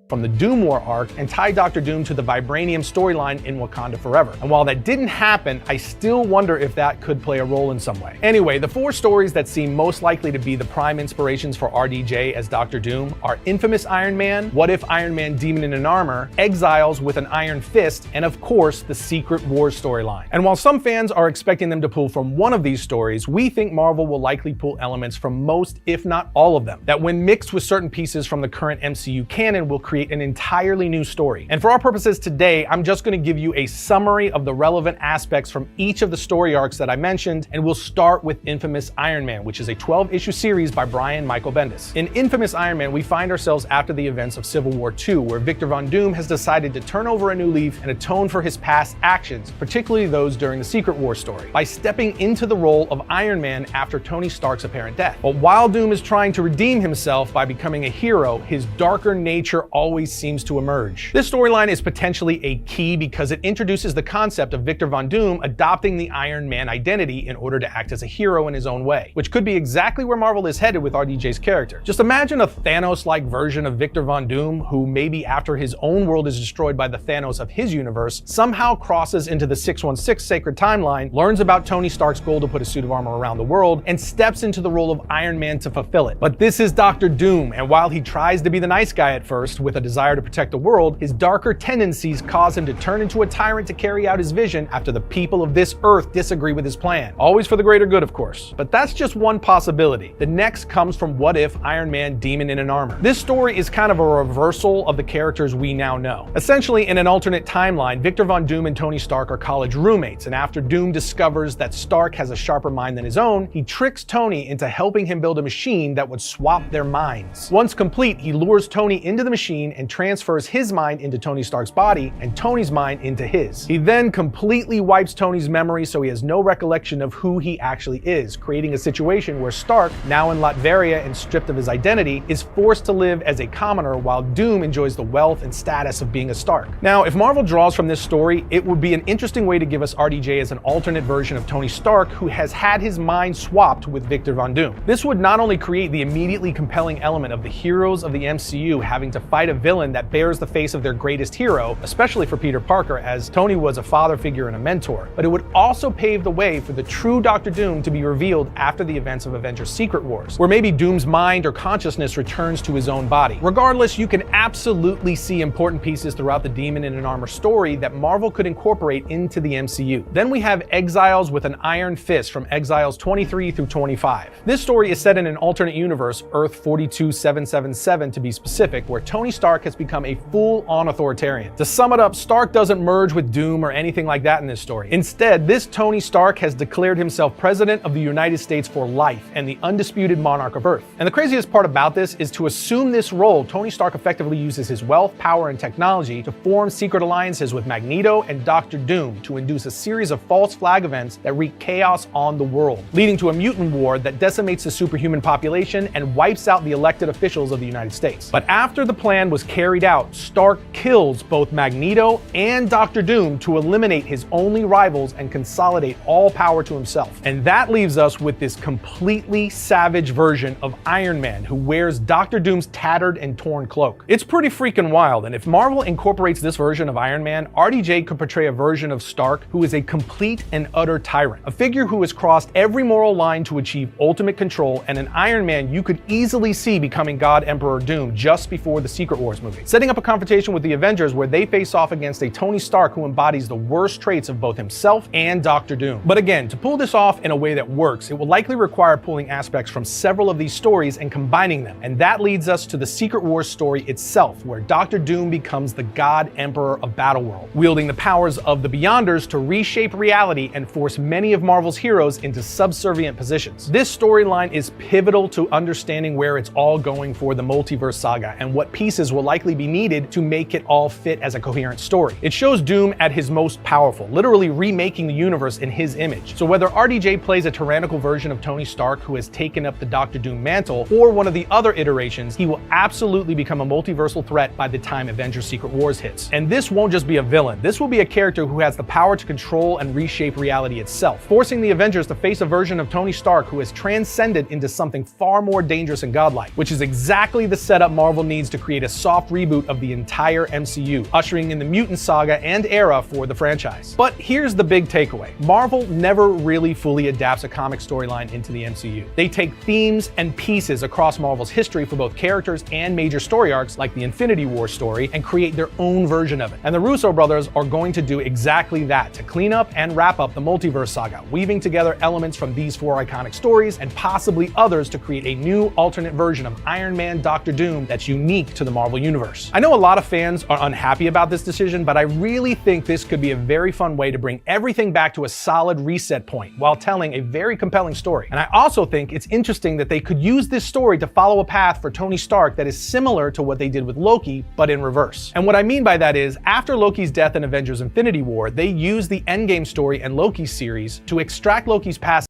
From the Doom War arc and tie Dr. Doom to the Vibranium storyline in Wakanda Forever. And while that didn't happen, I still wonder if that could play a role in some way. Anyway, the 4 stories that seem most likely to be the prime inspirations for RDJ as Dr. Doom are Infamous Iron Man, What If Iron Man Demon in an Armor, Exiles with an Iron Fist, and of course, the Secret Wars storyline. And while some fans are expecting them to pull from one of these stories, we think Marvel will likely pull elements from most, if not all of them, that when mixed with certain pieces from the current MCU canon will create an entirely new story. And for our purposes today, I'm just going to give you a summary of the relevant aspects from each of the story arcs that I mentioned, and we'll start with Infamous Iron Man, which is a 12-issue series by Brian Michael Bendis. In Infamous Iron Man, we find ourselves after the events of Civil War II, where Victor Von Doom has decided to turn over a new leaf and atone for his past actions, particularly those during the Secret War story, by stepping into the role of Iron Man after Tony Stark's apparent death. But while Doom is trying to redeem himself by becoming a hero, his darker nature always seems to emerge. This storyline is potentially a key because it introduces the concept of Victor Von Doom adopting the Iron Man identity in order to act as a hero in his own way, which could be exactly where Marvel is headed with RDJ's character. Just imagine a Thanos-like version of Victor Von Doom who, maybe after his own world is destroyed by the Thanos of his universe, somehow crosses into the 616 sacred timeline, learns about Tony Stark's goal to put a suit of armor around the world, and steps into the role of Iron Man to fulfill it. But this is Dr. Doom, and while he tries to be the nice guy at first with a desire to protect the world, his darker tendencies cause him to turn into a tyrant to carry out his vision after the people of this earth disagree with his plan. Always for the greater good, of course. But that's just one possibility. The next comes from What If Iron Man Demon in an Armor. This story is kind of a reversal of the characters we now know. Essentially, in an alternate timeline, Victor Von Doom and Tony Stark are college roommates, and after Doom discovers that Stark has a sharper mind than his own, he tricks Tony into helping him build a machine that would swap their minds. Once complete, he lures Tony into the machine and transfers his mind into Tony Stark's body and Tony's mind into his. He then completely wipes Tony's memory so he has no recollection of who he actually is, creating a situation where Stark, now in Latveria and stripped of his identity, is forced to live as a commoner while Doom enjoys the wealth and status of being a Stark. Now, if Marvel draws from this story, it would be an interesting way to give us RDJ as an alternate version of Tony Stark who has had his mind swapped with Victor Von Doom. This would not only create the immediately compelling element of the heroes of the MCU having to fight a villain that bears the face of their greatest hero, especially for Peter Parker, as Tony was a father figure and a mentor, but it would also pave the way for the true Dr. Doom to be revealed after the events of Avengers Secret Wars, where maybe Doom's mind or consciousness returns to his own body. Regardless, you can absolutely see important pieces throughout the Demon in an Armor story that Marvel could incorporate into the MCU. Then we have Exiles with an Iron Fist from Exiles 23 through 25. This story is set in an alternate universe, Earth 42777 to be specific, where Tony Stark Stark has become a full-on authoritarian. To sum it up, Stark doesn't merge with Doom or anything like that in this story. Instead, this Tony Stark has declared himself President of the United States for life and the undisputed monarch of Earth. And the craziest part about this is to assume this role, Tony Stark effectively uses his wealth, power, and technology to form secret alliances with Magneto and Doctor Doom to induce a series of false flag events that wreak chaos on the world, leading to a mutant war that decimates the superhuman population and wipes out the elected officials of the United States. But after the plan was carried out, Stark kills both Magneto and Doctor Doom to eliminate his only rivals and consolidate all power to himself. And that leaves us with this completely savage version of Iron Man who wears Doctor Doom's tattered and torn cloak. It's pretty freaking wild, and if Marvel incorporates this version of Iron Man, RDJ could portray a version of Stark who is a complete and utter tyrant, a figure who has crossed every moral line to achieve ultimate control, and an Iron Man you could easily see becoming God Emperor Doom just before the Secret Wars movie, setting up a confrontation with the Avengers where they face off against a Tony Stark who embodies the worst traits of both himself and Doctor Doom. But again, to pull this off in a way that works, it will likely require pulling aspects from several of these stories and combining them, and that leads us to the Secret Wars story itself, where Doctor Doom becomes the God Emperor of Battleworld, wielding the powers of the Beyonders to reshape reality and force many of Marvel's heroes into subservient positions. This storyline is pivotal to understanding where it's all going for the multiverse saga and what pieces will likely be needed to make it all fit as a coherent story. It shows Doom at his most powerful, literally remaking the universe in his image. So whether RDJ plays a tyrannical version of Tony Stark who has taken up the Doctor Doom mantle, or one of the other iterations, he will absolutely become a multiversal threat by the time Avengers Secret Wars hits. And this won't just be a villain, this will be a character who has the power to control and reshape reality itself, forcing the Avengers to face a version of Tony Stark who has transcended into something far more dangerous and godlike, which is exactly the setup Marvel needs to create a soft reboot of the entire MCU, ushering in the mutant saga and era for the franchise. But here's the big takeaway. Marvel never really fully adapts a comic storyline into the MCU. They take themes and pieces across Marvel's history for both characters and major story arcs like the Infinity War story and create their own version of it. And the Russo brothers are going to do exactly that to clean up and wrap up the multiverse saga, weaving together elements from these four iconic stories and possibly others to create a new alternate version of Iron Man Doctor Doom that's unique to the Marvel Universe. I know a lot of fans are unhappy about this decision, but I really think this could be a very fun way to bring everything back to a solid reset point while telling a very compelling story. And I also think it's interesting that they could use this story to follow a path for Tony Stark that is similar to what they did with Loki, but in reverse. And what I mean by that is, after Loki's death in Avengers Infinity War, they used the Endgame story and Loki's series to extract Loki's past.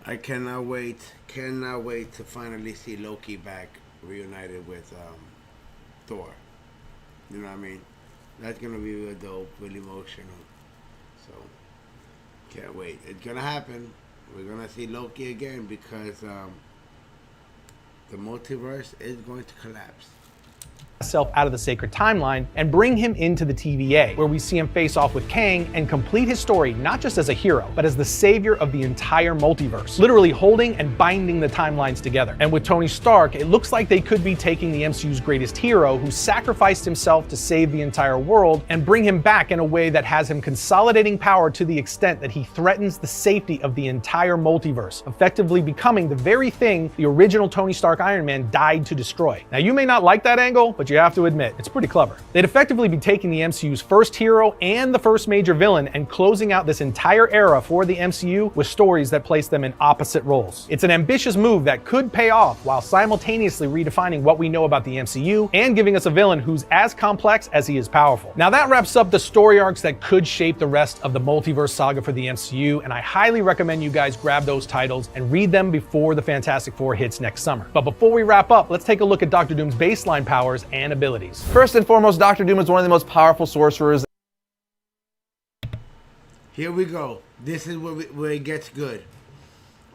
I cannot wait to finally see Loki back reunited with Thor. You know what I mean? That's gonna be real dope, really emotional. So, can't wait. It's gonna happen. We're gonna see Loki again because the multiverse is going to collapse. Self out of the sacred timeline and bring him into the TVA, where we see him face off with Kang and complete his story not just as a hero, but as the savior of the entire multiverse, literally holding and binding the timelines together. And with Tony Stark, it looks like they could be taking the MCU's greatest hero who sacrificed himself to save the entire world and bring him back in a way that has him consolidating power to the extent that he threatens the safety of the entire multiverse, effectively becoming the very thing the original Tony Stark Iron Man died to destroy. Now, you may not like that angle, but you have to admit, it's pretty clever. They'd effectively be taking the MCU's first hero and the first major villain and closing out this entire era for the MCU with stories that place them in opposite roles. It's an ambitious move that could pay off while simultaneously redefining what we know about the MCU and giving us a villain who's as complex as he is powerful. Now that wraps up the story arcs that could shape the rest of the multiverse saga for the MCU, and I highly recommend you guys grab those titles and read them before the Fantastic Four hits next summer. But before we wrap up, let's take a look at Doctor Doom's baseline powers and abilities. First and foremost, Doctor Doom is one of the most powerful sorcerers. Here we go. This is where it gets good.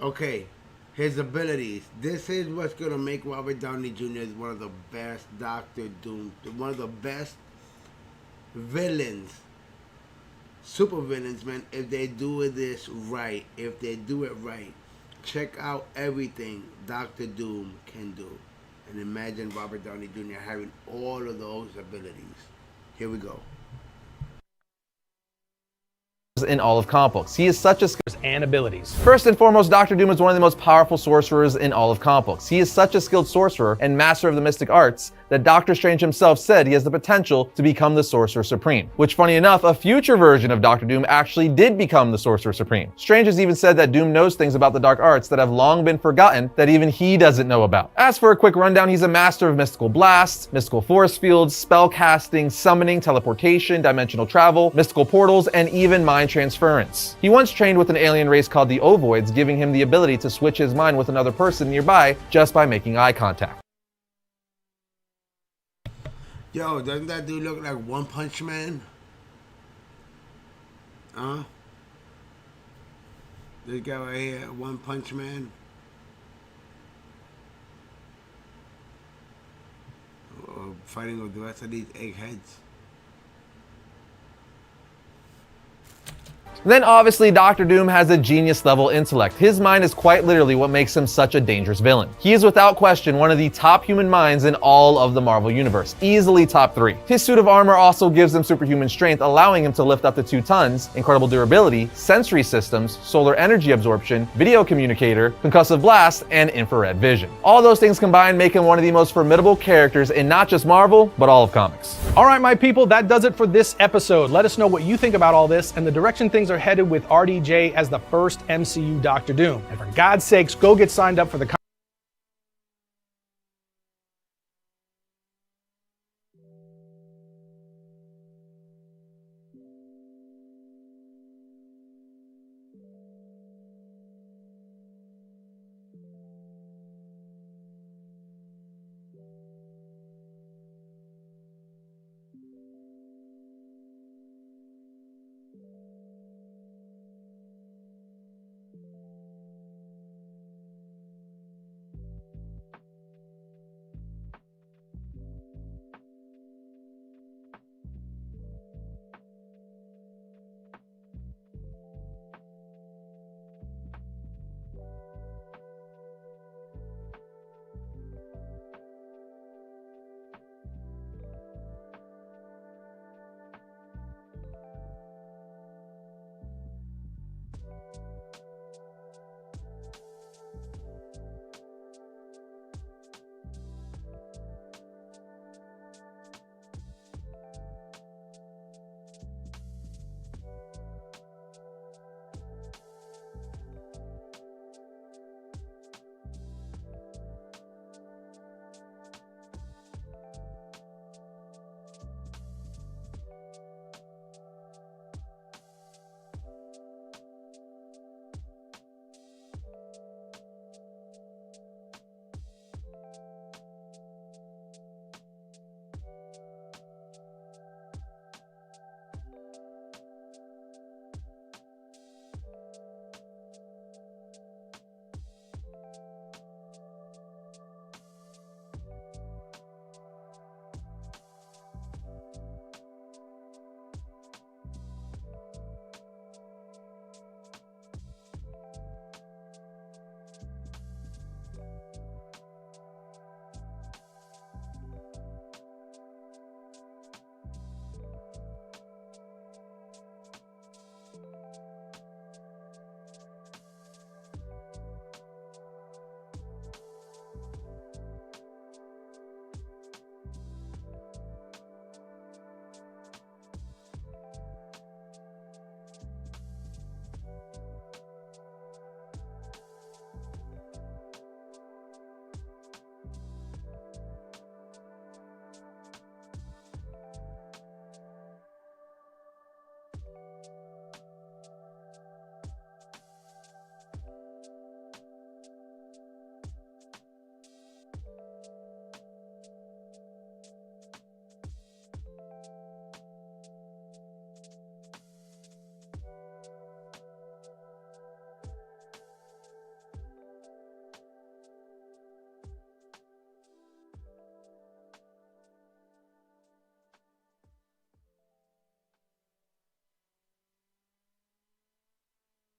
Okay, his abilities. This is what's gonna make Robert Downey Jr. one of the best Doctor Doom, one of the best villains, super villains, man. If they do this right, if they do it right, check out everything Doctor Doom can do. And imagine Robert Downey Jr. having all of those abilities. Here we go. This is what's going to make Robert Downey Jr. one of the best Doctor Doom, one of the best villains, super villains, man. If they do this right, if they do it right, check out everything Doctor Doom can do. And imagine Robert Downey Jr. having all of those abilities. Here we go. in all of comic books. He is such a and abilities. First and foremost, Doctor Doom is one of the most powerful sorcerers in all of comic books. He is such a skilled sorcerer and master of the mystic arts that Doctor Strange himself said he has the potential to become the Sorcerer Supreme. Which, funny enough, a future version of Doctor Doom actually did become the Sorcerer Supreme. Strange has even said that Doom knows things about the dark arts that have long been forgotten that even he doesn't know about. As for a quick rundown, he's a master of mystical blasts, mystical force fields, spell casting, summoning, teleportation, dimensional travel, mystical portals, and even mind transference. He once trained with an alien race called the Ovoids, giving him the ability to switch his mind with another person nearby just by making eye contact. Yo, doesn't that dude look like One Punch Man? Huh? This guy right here, One Punch Man. Fighting with the rest of these eggheads. Then obviously Doctor Doom has a genius level intellect. His mind is quite literally what makes him such a dangerous villain. He is without question one of the top human minds in all of the Marvel Universe, easily top 3. His suit of armor also gives him superhuman strength, allowing him to lift up to 2 tons, incredible durability, sensory systems, solar energy absorption, video communicator, concussive blast, and infrared vision. All those things combined make him one of the most formidable characters in not just Marvel, but all of comics. All right, my people, that does it for this episode. Let us know what you think about all this and the direction things are headed with RDJ as the first MCU Doctor Doom. And for God's sakes, go get signed up for the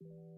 you